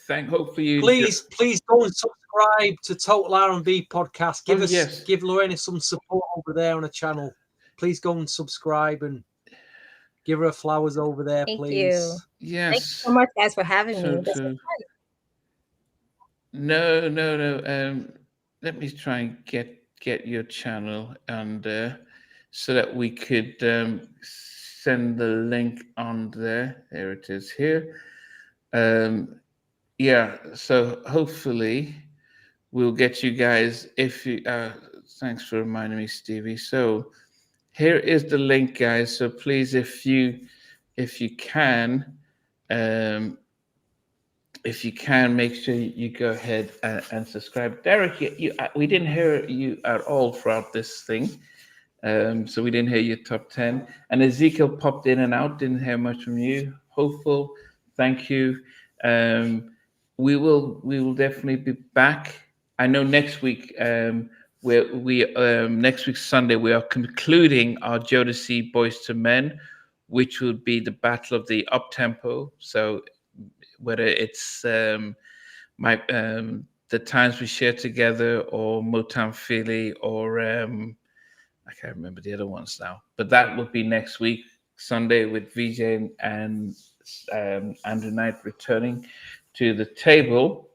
Hopefully you Please go and subscribe to Total R&B Podcast. Give Lorena some support over there on the channel. Please go and subscribe and give her flowers over there, please. You. Yes. Thank you so much, guys, for having me. No. Let me try and get your channel, and so that we could send the link on there. There it is here. Yeah. So hopefully we'll get you guys. If you, thanks for reminding me, Stevie. So here is the link, guys. So please, if you can, make sure you go ahead and subscribe. Derek, we didn't hear you at all throughout this thing, so we didn't hear your top 10. And Ezekiel popped in and out. Didn't hear much from you. Hopeful, thank you. We will definitely be back. I know next week. Next week Sunday we are concluding our Jodeci Boys to Men, which will be the battle of the up tempo. So whether it's the times we share together, or Motown Philly, or I can't remember the other ones now, but that will be next week Sunday, with VJ and Andrew Knight returning to the table.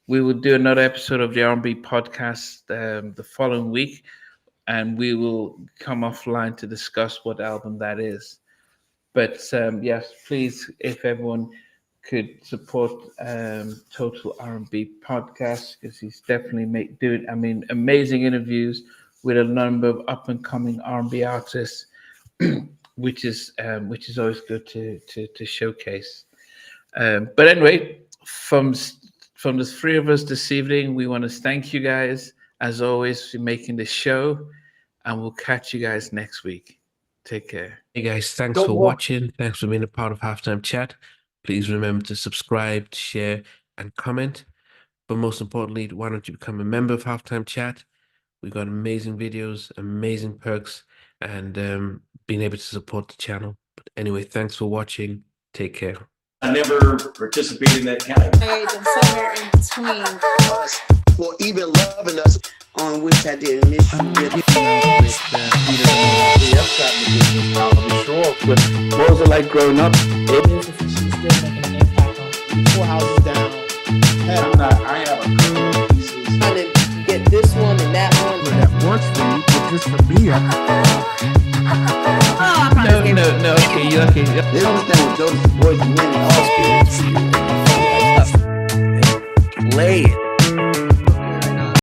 We will do another episode of the R&B podcast the following week, and we will come offline to discuss what album that is. But yes, please, if everyone could support Total R&B Podcast, because he's definitely doing amazing interviews with a number of up and coming R&B artists, which is always good to showcase. But anyway, from the three of us this evening, we want to thank you guys, as always, for making the show. and we'll catch you guys next week. Take care. Hey guys, thanks Don't for walk. watching. Thanks for being a part of Halftime Chat. Please remember to subscribe, share, and comment. But most importantly, why don't you become a member of Halftime Chat? We've got amazing videos, amazing perks, and being able to support the channel. But anyway, thanks for watching. Take care. I never participated in that category. And somewhere in between. Us for even loving us, on which I didn't miss you with. What was it like growing up? She's still making an impact on 4 houses down. I have a couple pieces. Trying to get this one and that one. That works for you, but just for me, No, okay, you're okay. They don't understand what Jonas' voice winning all spirits. Play it.